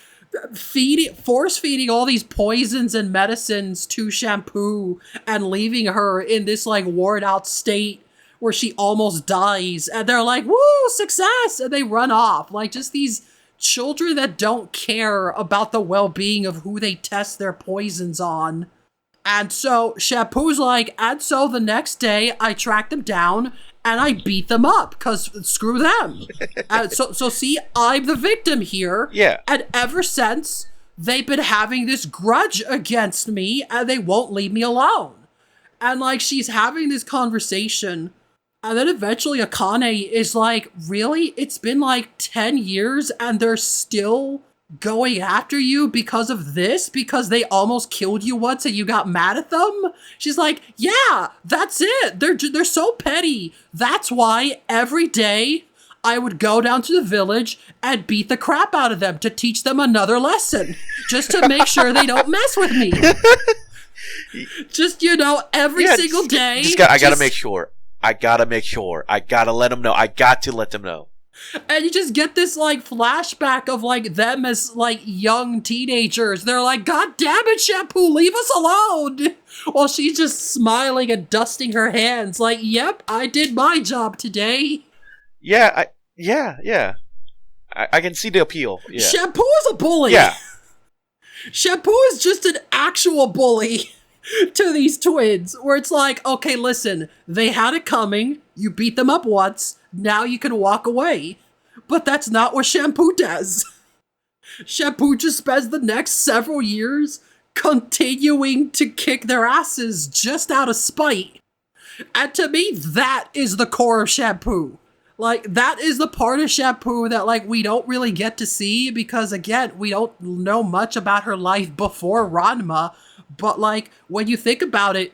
force feeding all these poisons and medicines to Shampoo and leaving her in this like worn out state where she almost dies. And they're like, woo, success! And they run off. Like, just these children that don't care about the well-being of who they test their poisons on. And so Shampoo's like, and so the next day I track them down and I beat them up, because screw them. So see, I'm the victim here. Yeah. And ever since, they've been having this grudge against me and they won't leave me alone. And like she's having this conversation, and then eventually Akane is like, really? It's been like 10 years and they're still going after you because of this? Because they almost killed you once and you got mad at them? She's like, yeah, that's it. They're so petty. That's why every day I would go down to the village and beat the crap out of them to teach them another lesson, just to make sure they don't mess with me. Just, every single day. I gotta make sure. I gotta let them know. I got to let them know. And you just get this, like, flashback of, like, them as, like, young teenagers. They're like, God damn it, Shampoo, leave us alone! While she's just smiling and dusting her hands, like, yep, I did my job today. Yeah. I can see the appeal. Yeah. Shampoo is a bully. Yeah. Shampoo is just an actual bully to these twins, where it's like, okay, listen, they had it coming, you beat them up once, now you can walk away. But that's not what Shampoo does. Shampoo just spends the next several years continuing to kick their asses just out of spite. And to me, that is the core of Shampoo. Like, that is the part of Shampoo that, like, we don't really get to see because, again, we don't know much about her life before Ranma. But, like, when you think about it,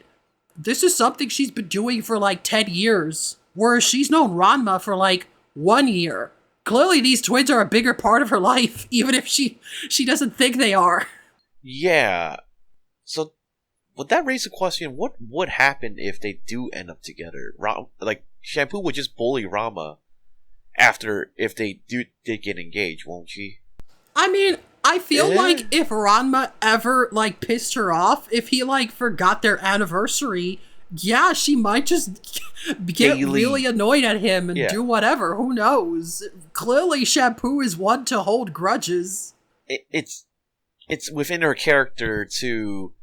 this is something she's been doing for, like, 10 years. Whereas she's known Ranma for, like, 1 year. Clearly, these twins are a bigger part of her life, even if she doesn't think they are. Yeah. So, would that raise the question, what would happen if they do end up together? Shampoo would just bully Ranma if they did get engaged, won't she? I mean, I feel like if Ranma ever, like, pissed her off, if he, like, forgot their anniversary, yeah, she might just get really annoyed at him and do whatever. Who knows? Clearly, Shampoo is one to hold grudges. It's within her character to...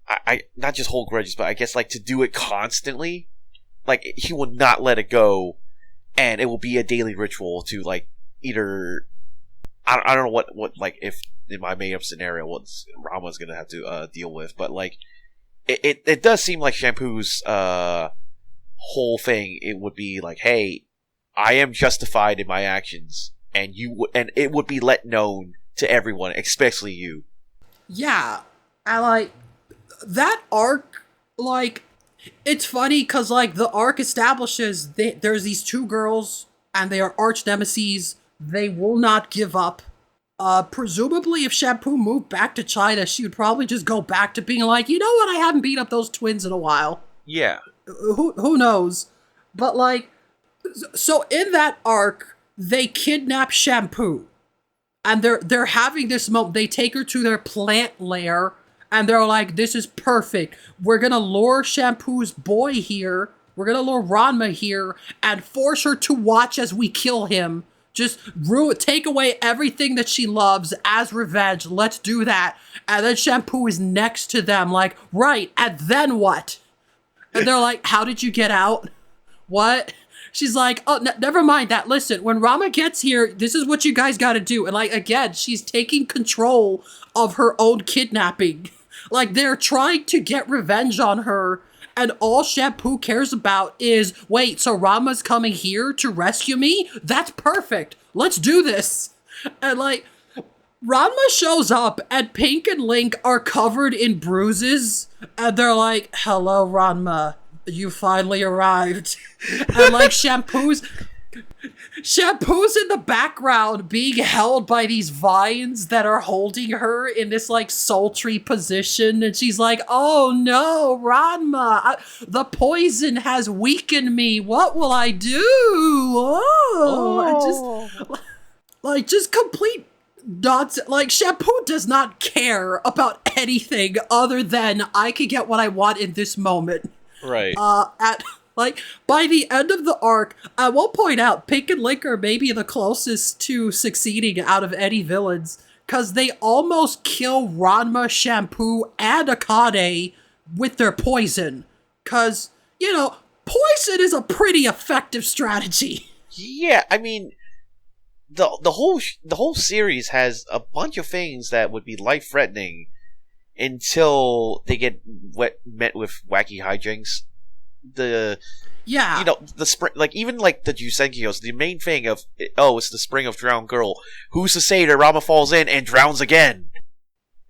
I not just hold grudges, but I guess, like, to do it constantly. Like, he will not let it go, and it will be a daily ritual to, like, either... I don't know what like, if in my made-up scenario, what Ranma's gonna have to deal with, but, like, it does seem like Shampoo's whole thing, it would be like, hey, I am justified in my actions, and it would be let known to everyone, especially you. Yeah, I like... That arc, like... It's funny because, like, the arc establishes there's these two girls, and they are arch nemeses. They will not give up. Presumably, if Shampoo moved back to China, she would probably just go back to being like, you know what, I haven't beat up those twins in a while. Yeah. Who knows? But, like, so in that arc, they kidnap Shampoo. And they're having this moment. They take her to their plant lair, and they're like, this is perfect. We're gonna lure Shampoo's boy here. We're gonna lure Ranma here and force her to watch as we kill him. Just take away everything that she loves as revenge. Let's do that. And then Shampoo is next to them like, right, and then what? And they're like, how did you get out? What? She's like, oh, never mind that. Listen, when Ranma gets here, this is what you guys gotta do. And, like, again, she's taking control of her own kidnapping. Like, they're trying to get revenge on her, and all Shampoo cares about is, wait, so Ranma's coming here to rescue me? That's perfect. Let's do this. And, like, Ranma shows up, and Pink and Link are covered in bruises, and they're like, hello, Ranma. You finally arrived. And, like, Shampoo's in the background being held by these vines that are holding her in this, like, sultry position. And she's like, oh no, Ranma, the poison has weakened me. What will I do? Just complete nonsense. Like, Shampoo does not care about anything other than I can get what I want in this moment. Right. By the end of the arc, I will point out, Pink and Link are maybe the closest to succeeding out of any villains, because they almost kill Ranma, Shampoo, and Akane with their poison. Because, poison is a pretty effective strategy. Yeah, I mean, the whole series has a bunch of things that would be life threatening until they get met with wacky hijinks. The Yeah. the spring, like even like the Jusenkyos, the main thing of it's the spring of drowned girl. Who's to say that Rama falls in and drowns again?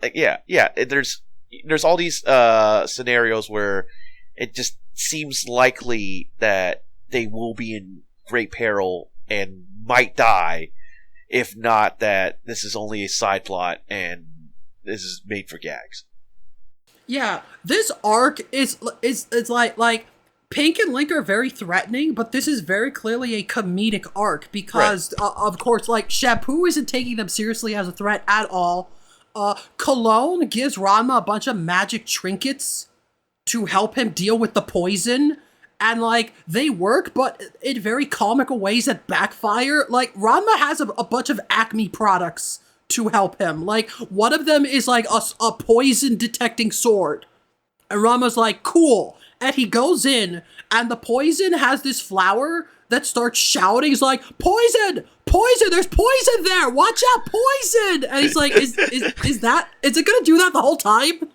Like there's all these scenarios where it just seems likely that they will be in great peril and might die, if not that this is only a side plot and this is made for gags. Yeah, this arc is like Pink and Link are very threatening, but this is very clearly a comedic arc because, of course, like, Shampoo isn't taking them seriously as a threat at all. Cologne gives Ranma a bunch of magic trinkets to help him deal with the poison, and, like, they work, but in very comical ways that backfire. Like, Ranma has a bunch of Acme products to help him. Like, one of them is, like, a poison-detecting sword. And Ranma's like, cool. And he goes in, and the poison has this flower that starts shouting. He's like, poison! Poison! There's poison there! Watch out, poison! And he's like, is it gonna do that the whole time?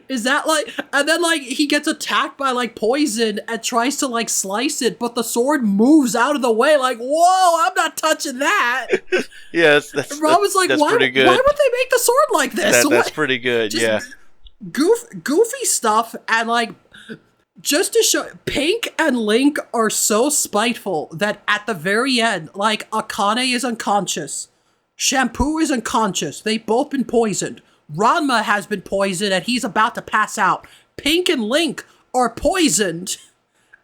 Is that like, and then like he gets attacked by like poison and tries to like slice it, but the sword moves out of the way. Like, whoa, I'm not touching that. Yes, that's like, that's why, pretty good. why would they make the sword like this? That's pretty good. Just yeah, goofy stuff, and like just to show, Pink and Link are so spiteful that at the very end, like, Akane is unconscious, Shampoo is unconscious. They've both been poisoned. Ranma has been poisoned and he's about to pass out. Pink and Link are poisoned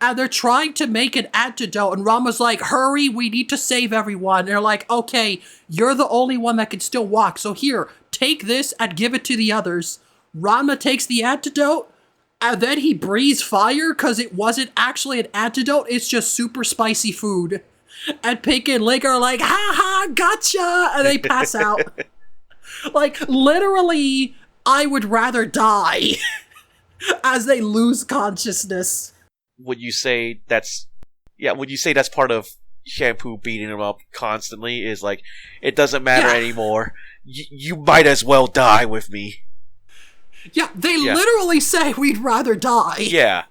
and they're trying to make an antidote, and Ranma's like, hurry, we need to save everyone. And they're like, okay, you're the only one that can still walk, so here, take this and give it to the others. Ranma takes the antidote, and then he breathes fire because it wasn't actually an antidote, it's just super spicy food. And Pink and Link are like, ha ha, gotcha, and they pass out. Like, literally, I would rather die as they lose consciousness. Would you say that's part of Shampoo beating him up constantly? Is like, it doesn't matter anymore. You might as well die with me. Yeah, they literally say we'd rather die. Yeah.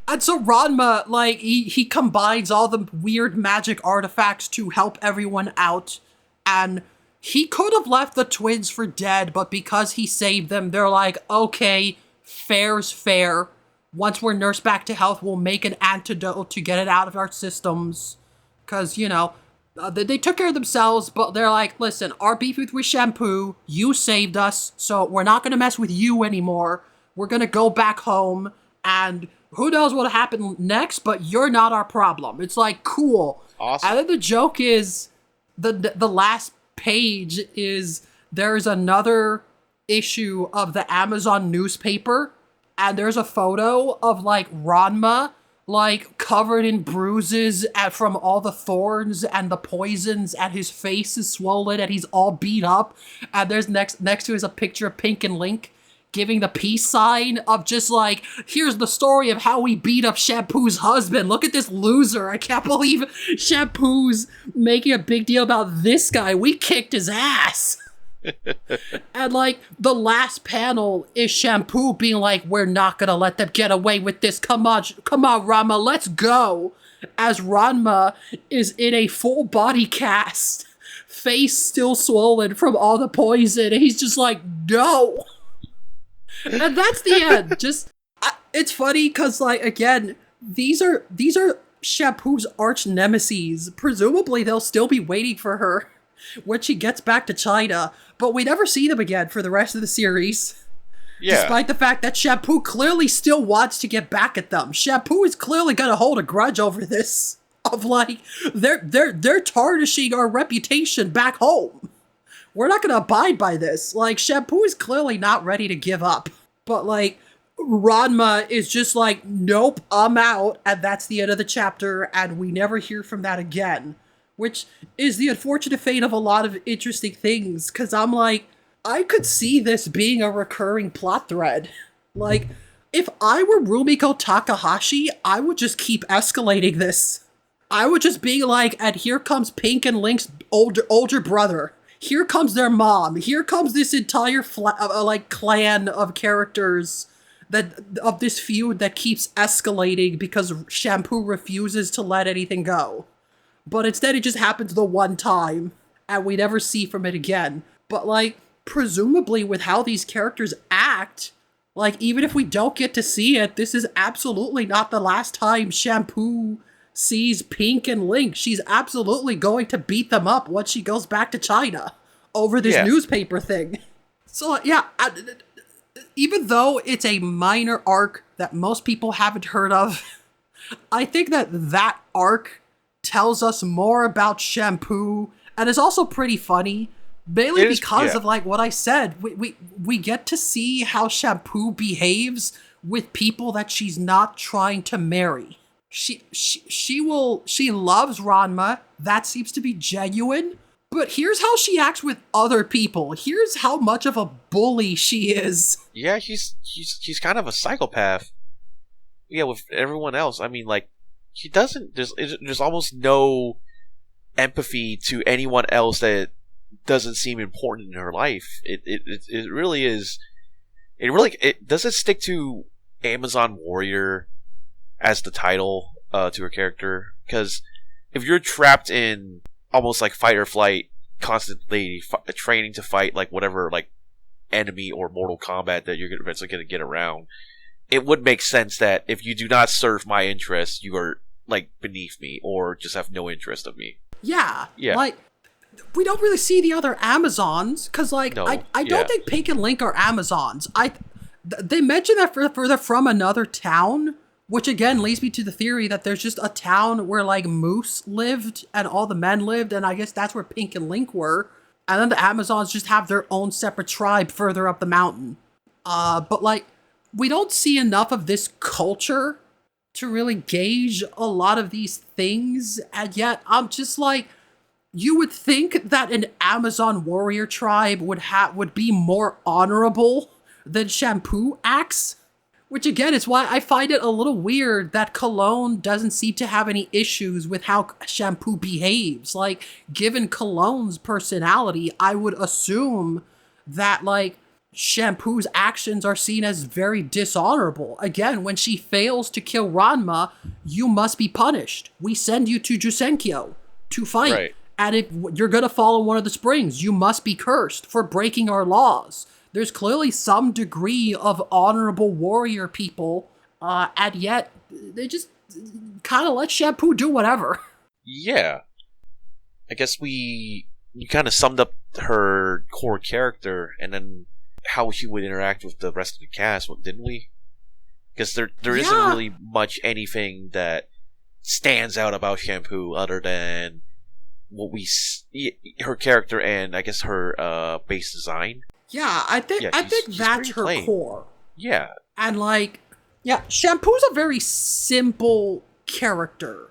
And so Ranma, like, he combines all the weird magic artifacts to help everyone out, and he could have left the twins for dead, but because he saved them, they're like, okay, fair's fair. Once we're nursed back to health, we'll make an antidote to get it out of our systems. Because, you know, they took care of themselves, but they're like, listen, our beef with Shampoo, you saved us, so we're not going to mess with you anymore. We're going to go back home, and who knows what'll happen next, but you're not our problem. It's like, cool. Awesome. And then the joke is, the last page is, there's another issue of the Amazon newspaper, and there's a photo of, like, Ranma, like, covered in bruises from all the thorns and the poisons, and his face is swollen, and he's all beat up, and there's next to is a picture of Pink and Link giving the peace sign of just like, here's the story of how we beat up Shampoo's husband. Look at this loser. I can't believe Shampoo's making a big deal about this guy. We kicked his ass. And like, the last panel is Shampoo being like, we're not gonna let them get away with this. Come on, Ranma, let's go. As Ranma is in a full body cast, face still swollen from all the poison, and he's just like, no. And that's the end. Just, it's funny because, like, again, these are Shampoo's arch nemesis. Presumably, they'll still be waiting for her when she gets back to China, but we never see them again for the rest of the series. Yeah. Despite the fact that Shampoo clearly still wants to get back at them. Shampoo is clearly gonna hold a grudge over this. Of like, they're tarnishing our reputation back home. We're not gonna abide by this. Like, Shampoo is clearly not ready to give up. But, like, Ranma is just like, nope, I'm out, and that's the end of the chapter, and we never hear from that again. Which is the unfortunate fate of a lot of interesting things, because I'm like, I could see this being a recurring plot thread. Like, if I were Rumiko Takahashi, I would just keep escalating this. I would just be like, and here comes Pink and Link's older brother. Here comes their mom. Here comes this entire clan of characters that of this feud that keeps escalating because Shampoo refuses to let anything go. But instead, it just happens the one time, and we never see from it again. But like, presumably, with how these characters act, like even if we don't get to see it, this is absolutely not the last time Shampoo sees Pink and Link. She's absolutely going to beat them up once she goes back to China over this newspaper thing. So yeah, even though it's a minor arc that most people haven't heard of, I think that arc tells us more about Shampoo, and is also pretty funny, mainly because of like what I said. We get to see how Shampoo behaves with people that she's not trying to marry. She loves Ranma. That seems to be genuine. But here's how she acts with other people. Here's how much of a bully she is. Yeah, she's kind of a psychopath. Yeah, with everyone else. I mean, like, she doesn't. There's almost no empathy to anyone else that doesn't seem important in her life. It really is. It does it stick to Amazon Warrior as the title to her character, because if you're trapped in almost like fight or flight, constantly training to fight like whatever like enemy or Mortal Kombat that you're eventually going to get around, it would make sense that if you do not serve my interests, you are like beneath me or just have no interest of me. Yeah. Like, we don't really see the other Amazons, because like I don't think Pink and Link are Amazons. They mention that they're from another town, which again leads me to the theory that there's just a town where like Moose lived and all the men lived, and I guess that's where Pink and Link were. And then the Amazons just have their own separate tribe further up the mountain. But like, we don't see enough of this culture to really gauge a lot of these things, and yet I'm just like, you would think that an Amazon warrior tribe would be more honorable than Shampoo acts. Which again is why I find it a little weird that Cologne doesn't seem to have any issues with how Shampoo behaves. Like, given Cologne's personality, I would assume that like Shampoo's actions are seen as very dishonorable. Again, when she fails to kill Ranma, you must be punished. We send you to Jusenkyo to fight. Right. And if you're gonna follow one of the springs, you must be cursed for breaking our laws. There's clearly some degree of honorable warrior people, and yet they just kind of let Shampoo do whatever. Yeah. I guess you kind of summed up her core character, and then how she would interact with the rest of the cast, didn't we? Because there isn't really much anything that stands out about Shampoo other than what we see, her character and I guess her base design. Yeah, I think that's her plain core. Yeah. And like, yeah, Shampoo's a very simple character.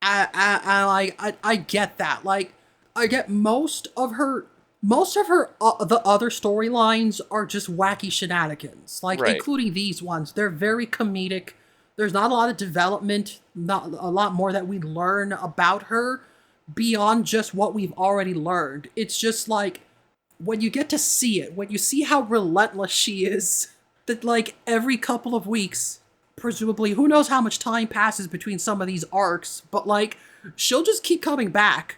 I get that. Like, I get most of her the other storylines are just wacky shenanigans. Like, right, including these ones. They're very comedic. There's not a lot of development, not a lot more that we learn about her beyond just what we've already learned. It's just like, when you get to see it, when you see how relentless she is, that like every couple of weeks, presumably, who knows how much time passes between some of these arcs, but like, she'll just keep coming back.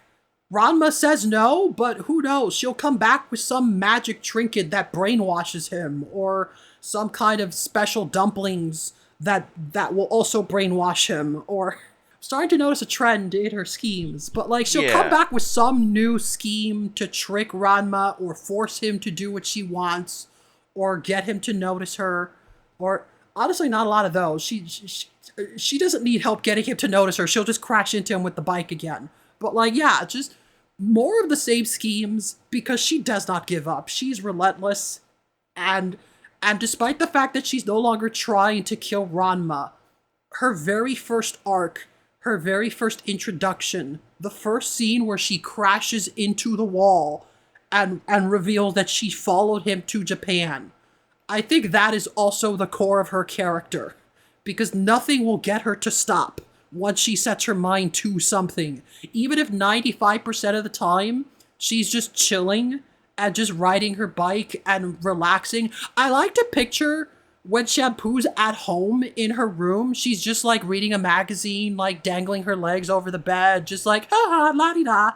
Ranma says no, but who knows, she'll come back with some magic trinket that brainwashes him, or some kind of special dumplings that will also brainwash him, or starting to notice a trend in her schemes, but like, she'll come back with some new scheme to trick Ranma or force him to do what she wants or get him to notice her, or honestly not a lot of those. She doesn't need help getting him to notice her. She'll just crash into him with the bike again. But like, yeah, just more of the same schemes, because she does not give up. She's relentless, and despite the fact that she's no longer trying to kill Ranma, her very first arc, her very first introduction, the first scene where she crashes into the wall and reveals that she followed him to Japan, I think that is also the core of her character, because nothing will get her to stop. once she sets her mind to something. Even if 95% of the time she's just chilling and just riding her bike and relaxing. I like to picture when Shampoo's at home in her room, she's just like reading a magazine, like dangling her legs over the bed, just like, ha la di da.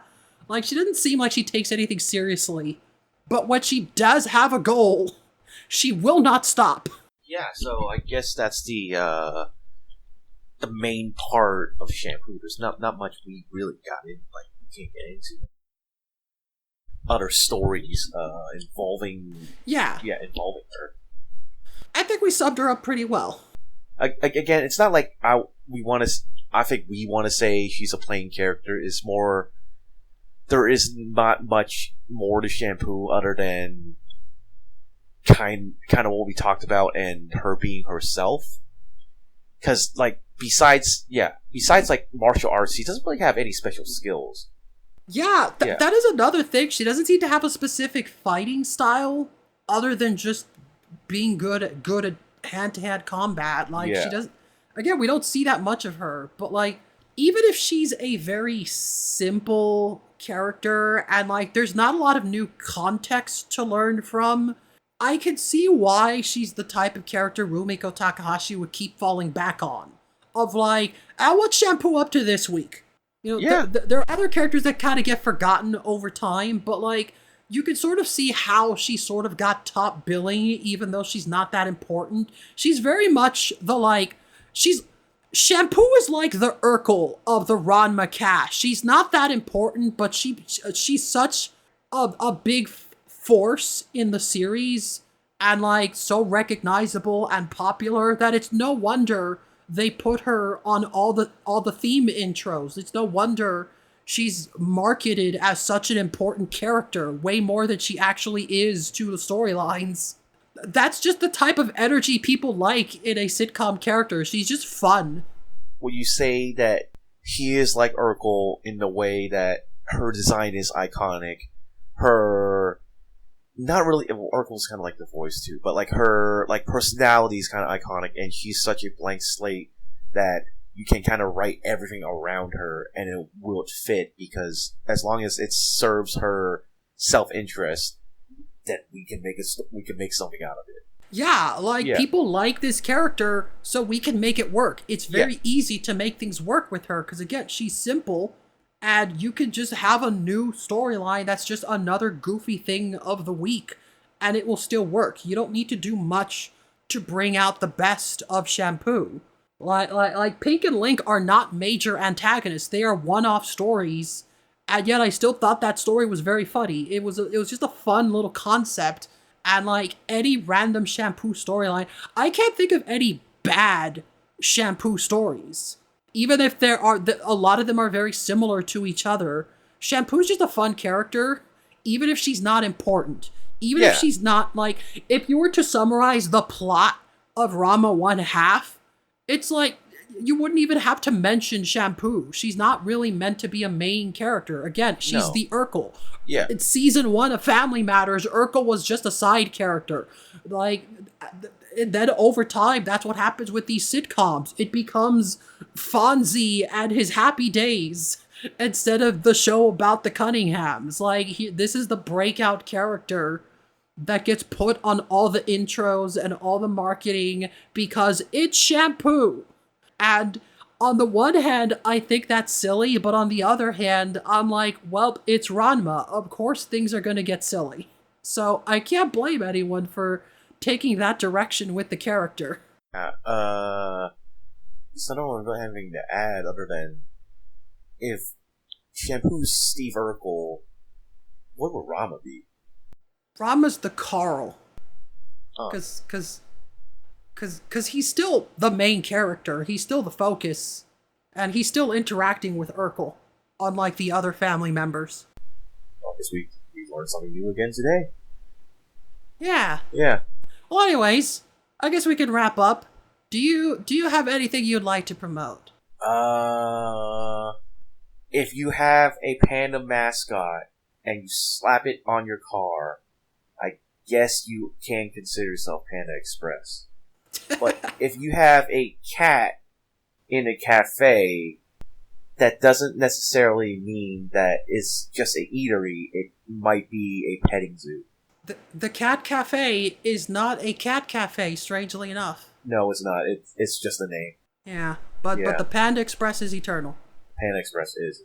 Like, she doesn't seem like she takes anything seriously. But when she does have a goal, she will not stop. Yeah, so I guess that's the main part of Shampoo. There's not much we really got in, like, we can't get into other stories involving involving her. I think we subbed her up pretty well. Again, it's not like I think we want to say she's a plain character. It's more, there is not much more to Shampoo other than kind of what we talked about and her being herself. Because like besides like martial arts, she doesn't really have any special skills. Yeah, that is another thing. She doesn't seem to have a specific fighting style other than just being good at hand-to-hand combat. Like, she doesn't... Again, we don't see that much of her, but, like, even if she's a very simple character and, like, there's not a lot of new context to learn from, I can see why she's the type of character Rumiko Takahashi would keep falling back on. Of, like, what's Shampoo up to this week? You know, there are other characters that kind of get forgotten over time, but, like, you can sort of see how she sort of got top billing, even though she's not that important. She's very much the, like, Shampoo is like the Urkel of the Ranma cast. She's not that important, but she's such a big force in the series, and, like, so recognizable and popular that it's no wonder they put her on all the theme intros. It's no wonder she's marketed as such an important character, way more than she actually is to the storylines. That's just the type of energy people like in a sitcom character. She's just fun. Would you say that she is like Urkel in the way that her design is iconic? Her... Not really... Urkel's kind of like the voice too, but like her like personality is kind of iconic, and she's such a blank slate that you can kind of write everything around her and it will fit, because as long as it serves her self-interest, then we can make something out of it. Yeah, like, people like this character, so we can make it work. It's very easy to make things work with her, because again, she's simple, and you can just have a new storyline that's just another goofy thing of the week, and it will still work. You don't need to do much to bring out the best of Shampoo. Like Pink and Link are not major antagonists. They are one-off stories, and yet I still thought that story was very funny. It was just a fun little concept, and like any random Shampoo storyline, I can't think of any bad Shampoo stories. Even if there are, a lot of them are very similar to each other. Shampoo's just a fun character, even if she's not important. Even if she's not, like, if you were to summarize the plot of Ranma 1/2, it's like, you wouldn't even have to mention Shampoo. She's not really meant to be a main character. Again, she's the Urkel. Yeah. In season 1 of Family Matters, Urkel was just a side character. Like, and then over time, that's what happens with these sitcoms. It becomes Fonzie and his happy days instead of the show about the Cunninghams. Like, this is the breakout character that gets put on all the intros and all the marketing because it's Shampoo. And on the one hand, I think that's silly, but on the other hand, I'm like, well, it's Ranma. Of course things are going to get silly. So I can't blame anyone for taking that direction with the character. So I don't have anything to add other than, if Shampoo's Steve Urkel, what would Ranma be? Ranma's the Carl. Cause he's still the main character. He's still the focus. And he's still interacting with Urkel, unlike the other family members. Well, I guess we learned something new again today. Yeah. Yeah. Well, anyways, I guess we can wrap up. Do you have anything you'd like to promote? If you have a panda mascot and you slap it on your car, I guess you can consider yourself Panda Express. But if you have a cat in a cafe, that doesn't necessarily mean that it's just a eatery. It might be a petting zoo. The cat cafe is not a cat cafe, strangely enough. No, it's not. It's just a name. Yeah, but Yeah, the Panda Express is eternal. Pan Express is